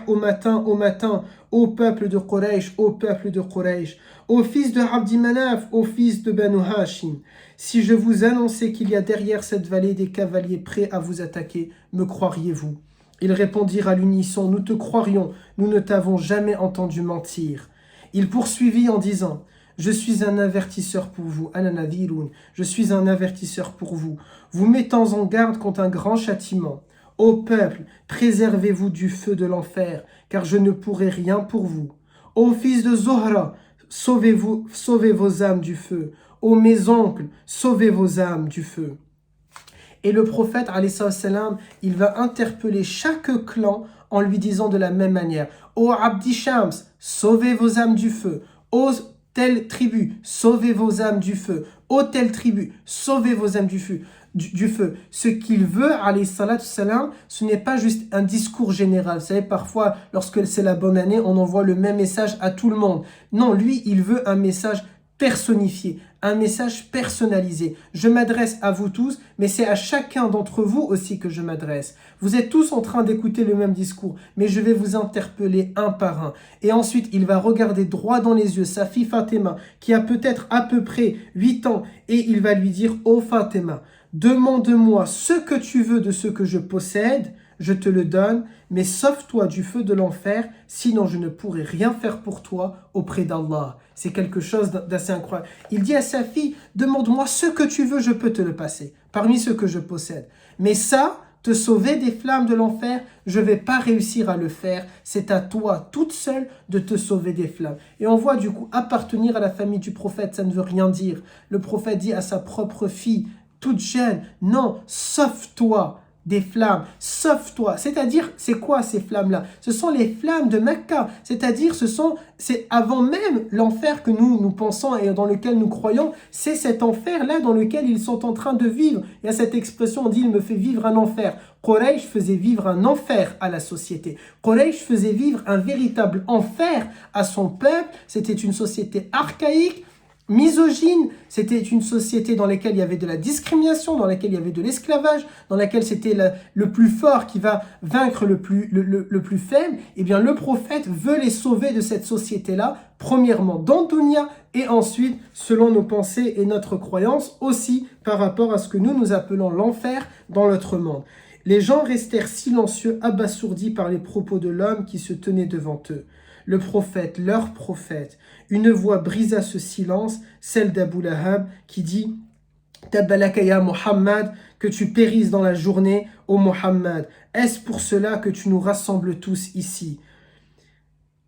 Speaker 1: au matin, ô peuple de Quraysh, ô peuple de Quraysh, ô fils de Abdi Manaf, ô fils de Banu Hashim. Si je vous annonçais qu'il y a derrière cette vallée des cavaliers prêts à vous attaquer, me croiriez-vous ? Ils répondirent à l'unisson, nous te croirions, nous ne t'avons jamais entendu mentir. Il poursuivit en disant, je suis un avertisseur pour vous, je suis un avertisseur pour vous, vous mettant en garde contre un grand châtiment. Ô peuple, préservez-vous du feu de l'enfer, car je ne pourrai rien pour vous. Ô fils de Zohra, sauvez vos âmes du feu. Ô mes oncles, sauvez vos âmes du feu. Et le prophète, alayhi salam, il va interpeller chaque clan en lui disant de la même manière, ô Abdi Shams, sauvez vos âmes du feu. Ô telle tribu, sauvez vos âmes du feu. Ô telle tribu, sauvez vos âmes du feu. Ce qu'il veut, alayhi salam, ce n'est pas juste un discours général. Vous savez, parfois, lorsque c'est la bonne année, on envoie le même message à tout le monde. Non, lui, il veut un message personnifié, un message personnalisé. Je m'adresse à vous tous, mais c'est à chacun d'entre vous aussi que je m'adresse. Vous êtes tous en train d'écouter le même discours, mais je vais vous interpeller un par un. Et ensuite, il va regarder droit dans les yeux sa fille Fatima, qui a peut-être à peu près 8 ans, et il va lui dire, ô Fatima, demande-moi ce que tu veux de ce que je possède, je te le donne, mais sauve-toi du feu de l'enfer, sinon je ne pourrai rien faire pour toi auprès d'Allah. C'est quelque chose d'assez incroyable. Il dit à sa fille, demande-moi ce que tu veux, je peux te le passer, parmi ceux que je possède. Mais ça, te sauver des flammes de l'enfer, je ne vais pas réussir à le faire. C'est à toi, toute seule, de te sauver des flammes. Et on voit du coup, appartenir à la famille du prophète, ça ne veut rien dire. Le prophète dit à sa propre fille, toute jeune, non, sauve-toi des flammes, sauf toi. C'est-à-dire, c'est quoi ces flammes-là? Ce sont les flammes de Mecca. C'est-à-dire, c'est avant même l'enfer que nous pensons et dans lequel nous croyons. C'est cet enfer-là dans lequel ils sont en train de vivre. Il y a cette expression, on dit, il me fait vivre un enfer. Quraysh faisait vivre un enfer à la société. Quraysh faisait vivre un véritable enfer à son peuple. C'était une société archaïque, misogyne, c'était une société dans laquelle il y avait de la discrimination, dans laquelle il y avait de l'esclavage, dans laquelle c'était le plus fort qui va vaincre le plus faible. Eh bien, le prophète veut les sauver de cette société-là, premièrement dans Dunya, et ensuite, selon nos pensées et notre croyance, aussi par rapport à ce que nous appelons l'enfer dans notre monde. Les gens restèrent silencieux, abasourdis par les propos de l'homme qui se tenait devant eux. Le prophète, leur prophète, une voix brisa ce silence, celle d'Abu Lahab, qui dit « Tabbalaka ya Muhammad, que tu périsses dans la journée, ô Muhammad. Est-ce pour cela que tu nous rassembles tous ici ?»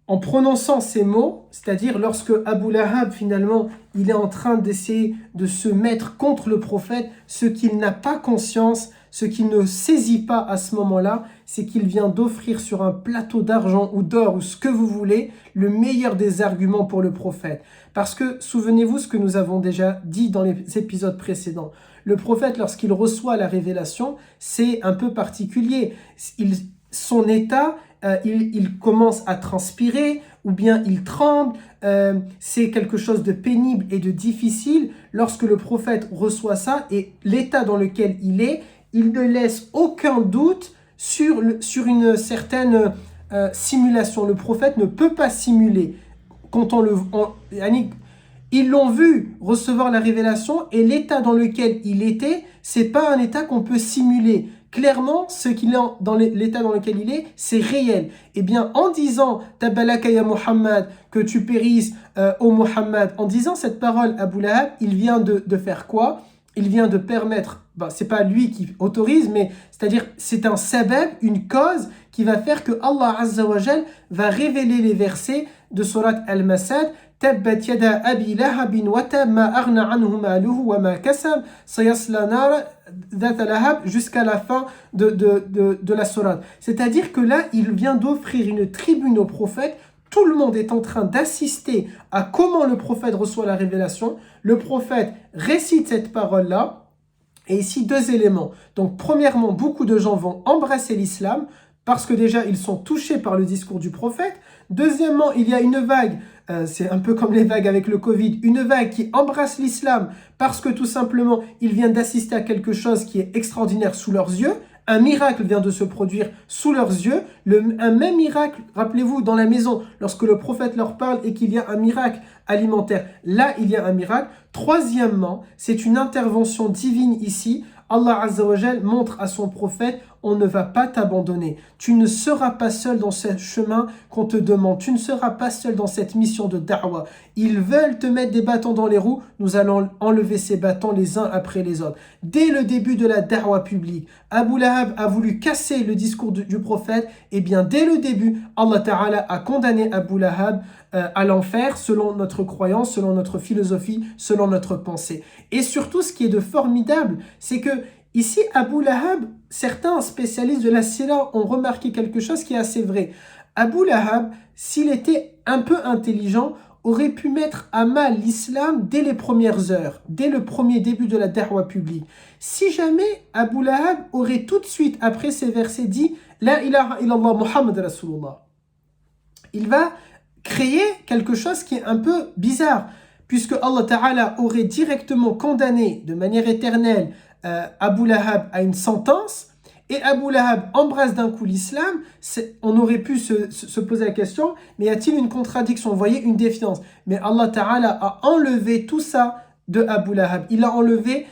Speaker 1: En prononçant ces mots, c'est-à-dire lorsque Abu Lahab, finalement, il est en train d'essayer de se mettre contre le prophète, ce qu'il n'a pas conscience, ce qu'il ne saisit pas à ce moment-là, c'est qu'il vient d'offrir sur un plateau d'argent ou d'or ou ce que vous voulez, le meilleur des arguments pour le prophète. Parce que, souvenez-vous ce que nous avons déjà dit dans les épisodes précédents. Le prophète, lorsqu'il reçoit la révélation, c'est un peu particulier. Son état, il commence à transpirer ou bien il tremble. C'est quelque chose de pénible et de difficile lorsque le prophète reçoit ça et l'état dans lequel il est, il ne laisse aucun doute sur une certaine simulation. Le prophète ne peut pas simuler. Ils l'ont vu recevoir la révélation et l'état dans lequel il était, c'est pas un état qu'on peut simuler. Clairement, ce qu'il est dans l'état dans lequel il est, c'est réel. Eh bien, en disant « Tabbalaka ya Muhammad » que tu périsses, ô Muhammad, en disant cette parole, Abu Lahab, il vient de faire quoi? Il vient de permettre, c'est pas lui qui autorise, mais c'est-à-dire c'est un sabab, une cause qui va faire que Allah Azza wa Jal va révéler les versets de Surat Al-Masad. Tabbat yada abi lahabin wa tab ma aghna anhu maluhu wa ma kasab sayasla nara dhat lahab jusqu'à la fin de la sourate. C'est-à-dire que là, il vient d'offrir une tribune au prophète. Tout le monde est en train d'assister à comment le prophète reçoit la révélation. Le prophète récite cette parole-là. Et ici, deux éléments. Donc, premièrement, beaucoup de gens vont embrasser l'islam parce que déjà, ils sont touchés par le discours du prophète. Deuxièmement, il y a une vague, c'est un peu comme les vagues avec le Covid, une vague qui embrasse l'islam parce que tout simplement, ils viennent d'assister à quelque chose qui est extraordinaire sous leurs yeux. Un miracle vient de se produire sous leurs yeux. Un même miracle, rappelez-vous, dans la maison, lorsque le prophète leur parle et qu'il y a un miracle alimentaire, là, il y a un miracle. Troisièmement, c'est une intervention divine ici. Allah Azza wa Jal montre à son prophète, on ne va pas t'abandonner. Tu ne seras pas seul dans ce chemin qu'on te demande. Tu ne seras pas seul dans cette mission de da'wah. Ils veulent te mettre des bâtons dans les roues. Nous allons enlever ces bâtons les uns après les autres. Dès le début de la da'wah publique, Abu Lahab a voulu casser le discours du prophète. Et bien, dès le début, Allah Ta'ala a condamné Abu Lahab à l'enfer selon notre croyance, selon notre philosophie, selon notre pensée. Et surtout, ce qui est de formidable, c'est que ici, Abu Lahab, certains spécialistes de la sira ont remarqué quelque chose qui est assez vrai. Abu Lahab, s'il était un peu intelligent, aurait pu mettre à mal l'islam dès les premières heures, dès le premier début de la da'wah publique. Si jamais Abu Lahab aurait tout de suite, après ces versets, dit « La ilaha illallah Muhammad Rasulullah », il va créer quelque chose qui est un peu bizarre, puisque Allah Ta'ala aurait directement condamné de manière éternelle Abu Lahab à une sentence, et Abu Lahab embrasse d'un coup l'islam. On aurait pu se poser la question, mais y a-t-il une contradiction? Vous voyez, une défiance. Mais Allah Ta'ala a enlevé tout ça de Abu Lahab. Il a enlevé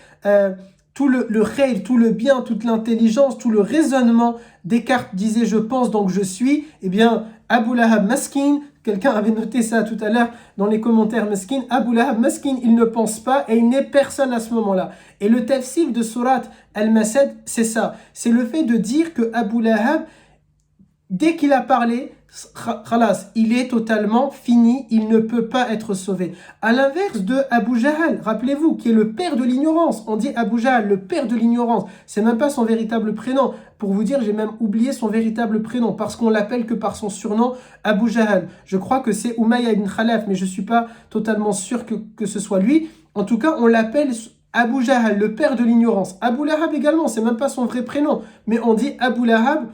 Speaker 1: tout le khayr, tout le bien, toute l'intelligence, tout le raisonnement. Descartes disait « je pense donc je suis ». Eh bien, Abu Lahab maskin, quelqu'un avait noté ça tout à l'heure dans les commentaires maskin, Abu Lahab maskin, il ne pense pas et il n'est personne à ce moment-là. Et le tafsir de Surat Al-Masad, c'est ça. C'est le fait de dire que Abu Lahab, dès qu'il a parlé, khalas, il est totalement fini, il ne peut pas être sauvé. À l'inverse de Abu Jahl, rappelez-vous, qui est le père de l'ignorance. On dit Abu Jahl, le père de l'ignorance. C'est même pas son véritable prénom. Pour vous dire, j'ai même oublié son véritable prénom parce qu'on l'appelle que par son surnom Abu Jahl. Je crois que c'est Umayya ibn Khalaf, mais je suis pas totalement sûr que ce soit lui. En tout cas, on l'appelle Abu Jahl, le père de l'ignorance. Abu Lahab également, c'est même pas son vrai prénom, mais on dit Abu Lahab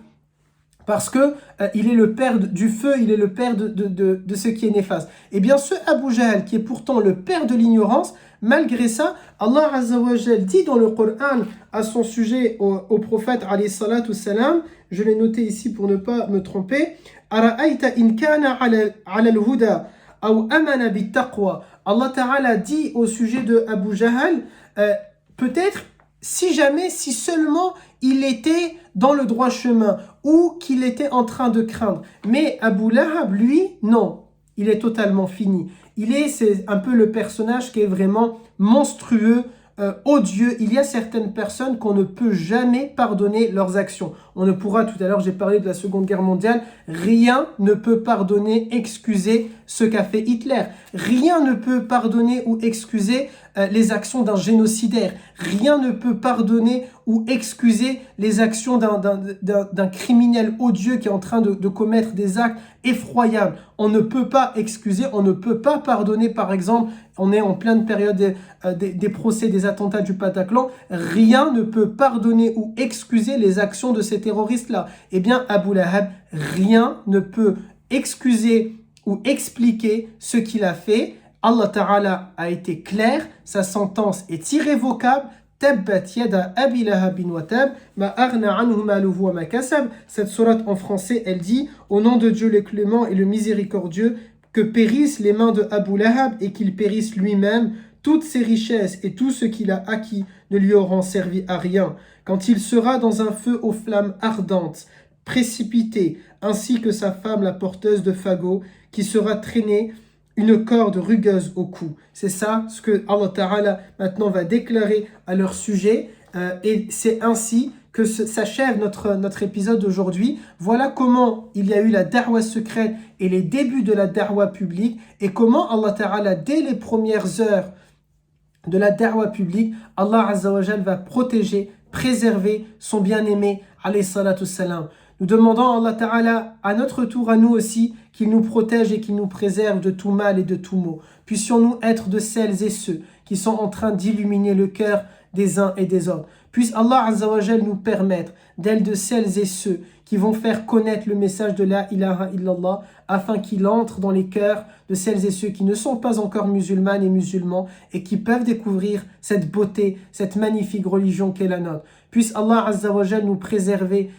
Speaker 1: parce que il est le père du feu, il est le père de ce qui est néfaste. Et bien ce Abu Jahl, qui est pourtant le père de l'ignorance, malgré ça, Allah Azza wa Jal dit dans le Coran à son sujet au prophète alayhi salatu salam, je l'ai noté ici pour ne pas me tromper, Ara'ayta in kana ala al-huda aw amana bit-taqwa. Allah Ta'ala dit au sujet de Abu Jahl, peut-être si jamais, si seulement il était dans le droit chemin ou qu'il était en train de craindre. Mais Abu Lahab, lui, non, il est totalement fini. C'est un peu le personnage qui est vraiment monstrueux, odieux. Il y a certaines personnes qu'on ne peut jamais pardonner leurs actions. On ne pourra, tout à l'heure j'ai parlé de la Seconde Guerre mondiale, rien ne peut pardonner, excuser ce qu'a fait Hitler. Rien ne peut pardonner ou excuser les actions d'un génocidaire. Rien ne peut pardonner ou excuser les actions d'un criminel odieux qui est en train de commettre des actes effroyables. On ne peut pas excuser, on ne peut pas pardonner, par exemple, on est en pleine période des procès, des attentats du Bataclan, rien ne peut pardonner ou excuser les actions de ces terroristes-là. Eh bien, Abu Lahab, rien ne peut excuser ou expliquer ce qu'il a fait. Allah Ta'ala a été clair, sa sentence est irrévocable. Tabbat yada abi lahabin wa tab, ma aghna anhu maluhu wa ma kasab. Cette sourate en français, elle dit: au nom de Dieu le clément et le miséricordieux, que périssent les mains de Abu Lahab et qu'il périsse lui-même. Toutes ses richesses et tout ce qu'il a acquis ne lui auront servi à rien. Quand il sera dans un feu aux flammes ardentes, précipité, ainsi que sa femme la porteuse de fagots, qui sera traînée une corde rugueuse au cou. C'est ça ce que Allah Ta'ala maintenant va déclarer à leur sujet. Et c'est ainsi que s'achève notre épisode d'aujourd'hui. Voilà comment il y a eu la da'wa secrète et les débuts de la da'wa publique et comment Allah Ta'ala, dès les premières heures de la da'wa publique, Allah Azza wa Jal va protéger, préserver son bien-aimé alayhi salatu salam. Nous demandons à Allah Ta'ala, à notre tour, à nous aussi, qu'il nous protège et qu'il nous préserve de tout mal et de tout maux. Puissions-nous être de celles et ceux qui sont en train d'illuminer le cœur des uns et des autres. Puisse Allah Azza wa Jal nous permettre d'être de celles et ceux qui vont faire connaître le message de la ilaha illallah afin qu'il entre dans les cœurs de celles et ceux qui ne sont pas encore musulmanes et musulmans et qui peuvent découvrir cette beauté, cette magnifique religion qu'est la nôtre. Puisse Allah Azza wa Jal nous préserver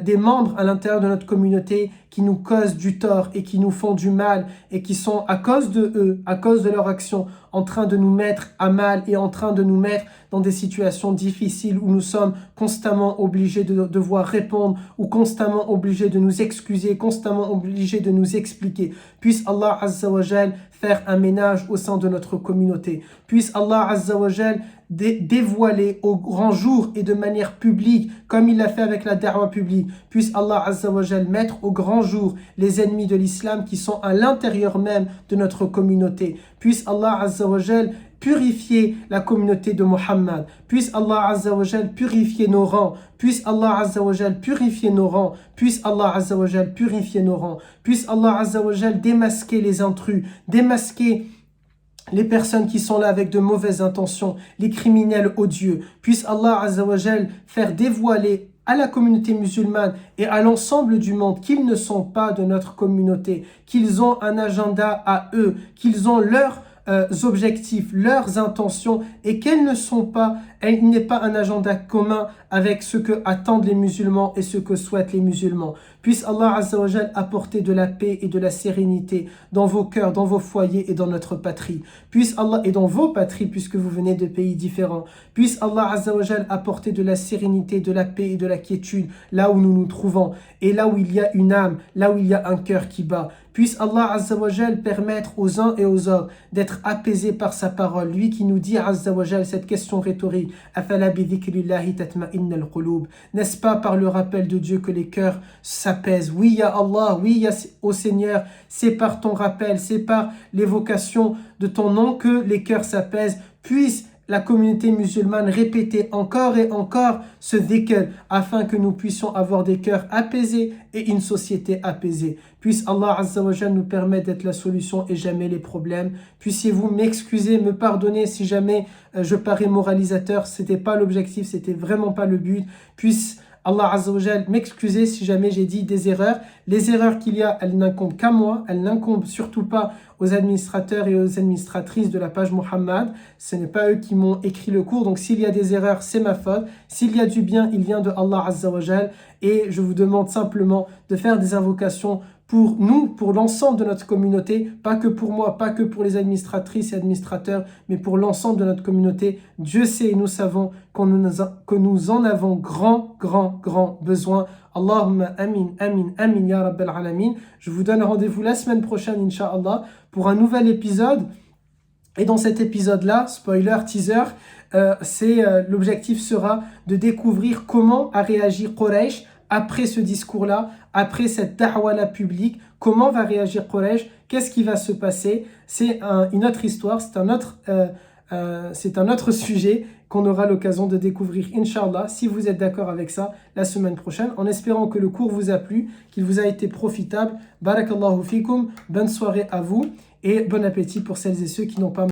Speaker 1: des membres à l'intérieur de notre communauté qui nous causent du tort et qui nous font du mal et qui sont à cause de eux, à cause de leur action, en train de nous mettre à mal et en train de nous mettre dans des situations difficiles où nous sommes constamment obligés de devoir répondre ou constamment obligés de nous excuser, constamment obligés de nous expliquer. Puisse Allah Azza wa Jal faire un ménage au sein de notre communauté. Puisse Allah Azza wa Jal dévoiler au grand jour et de manière publique, comme il l'a fait avec la da'wa publique. Puisse Allah Azza wa Jal mettre au grand jour les ennemis de l'islam qui sont à l'intérieur même de notre communauté. Puisse Allah Azza wa Jal purifier la communauté de Muhammad. Puisse Allah Azza wa Jal purifier nos rangs. Puisse Allah Azza wa Jal purifier nos rangs. Puisse Allah Azza wa Jal purifier nos rangs. Puisse Allah Azza wa Jal démasquer les intrus, démasquer les personnes qui sont là avec de mauvaises intentions, les criminels odieux. Puisse Allah Azza wa Jal faire dévoiler à la communauté musulmane et à l'ensemble du monde qu'ils ne sont pas de notre communauté, qu'ils ont un agenda à eux, qu'ils ont leurs objectifs, leurs intentions et qu'elles ne sont pas, il n'est pas un agenda commun avec ce que attendent les musulmans et ce que souhaitent les musulmans. Puisse Allah Azza wa Jal apporter de la paix et de la sérénité dans vos cœurs, dans vos foyers et dans notre patrie. Puisse Allah, et dans vos patries puisque vous venez de pays différents, puisse Allah Azza wa Jal apporter de la sérénité, de la paix et de la quiétude là où nous nous trouvons et là où il y a une âme, là où il y a un cœur qui bat. Puisse Allah Azza wa Jal permettre aux uns et aux autres d'être apaisés par sa parole. Lui qui nous dit Azza wa Jal cette question rhétorique, Afala bi dhikrillahi tatma'innal qulub. N'est-ce pas par le rappel de Dieu que les cœurs s'apaisent? Oui, ya Allah, oui, ya ô Seigneur, c'est par ton rappel, c'est par l'évocation de ton nom que les cœurs s'apaisent. Puisse la communauté musulmane répéter encore et encore ce dhikr afin que nous puissions avoir des cœurs apaisés et une société apaisée. Puisse Allah Azza wa Jal nous permettre d'être la solution et jamais les problèmes. Puissiez-vous m'excuser, me pardonner si jamais je parais moralisateur. C'était pas l'objectif, c'était vraiment pas le but. Puisse Allah Azza wa Jal m'excuser si jamais j'ai dit des erreurs. Les erreurs qu'il y a, elles n'incombent qu'à moi. Elles n'incombent surtout pas aux administrateurs et aux administratrices de la page Muhammad. Ce n'est pas eux qui m'ont écrit le cours. Donc s'il y a des erreurs, c'est ma faute. S'il y a du bien, il vient de Allah Azza wa Jal. Et je vous demande simplement de faire des invocations pour nous, pour l'ensemble de notre communauté, pas que pour moi, pas que pour les administratrices et administrateurs, mais pour l'ensemble de notre communauté. Dieu sait et nous savons que nous en avons grand besoin. Allahumma amin, amin, amin, ya rabbal alamin. Je vous donne rendez-vous la semaine prochaine, Inch'Allah, pour un nouvel épisode. Et dans cet épisode-là, spoiler, teaser, l'objectif sera de découvrir comment a réagi Quraysh après ce discours-là, après cette da'wa-là publique. Comment va réagir Quraysh? Qu'est-ce qui va se passer? C'est une autre histoire, c'est un autre sujet qu'on aura l'occasion de découvrir, Inch'Allah, si vous êtes d'accord avec ça, la semaine prochaine, en espérant que le cours vous a plu, qu'il vous a été profitable. Barakallahu fikum, bonne soirée à vous et bon appétit pour celles et ceux qui n'ont pas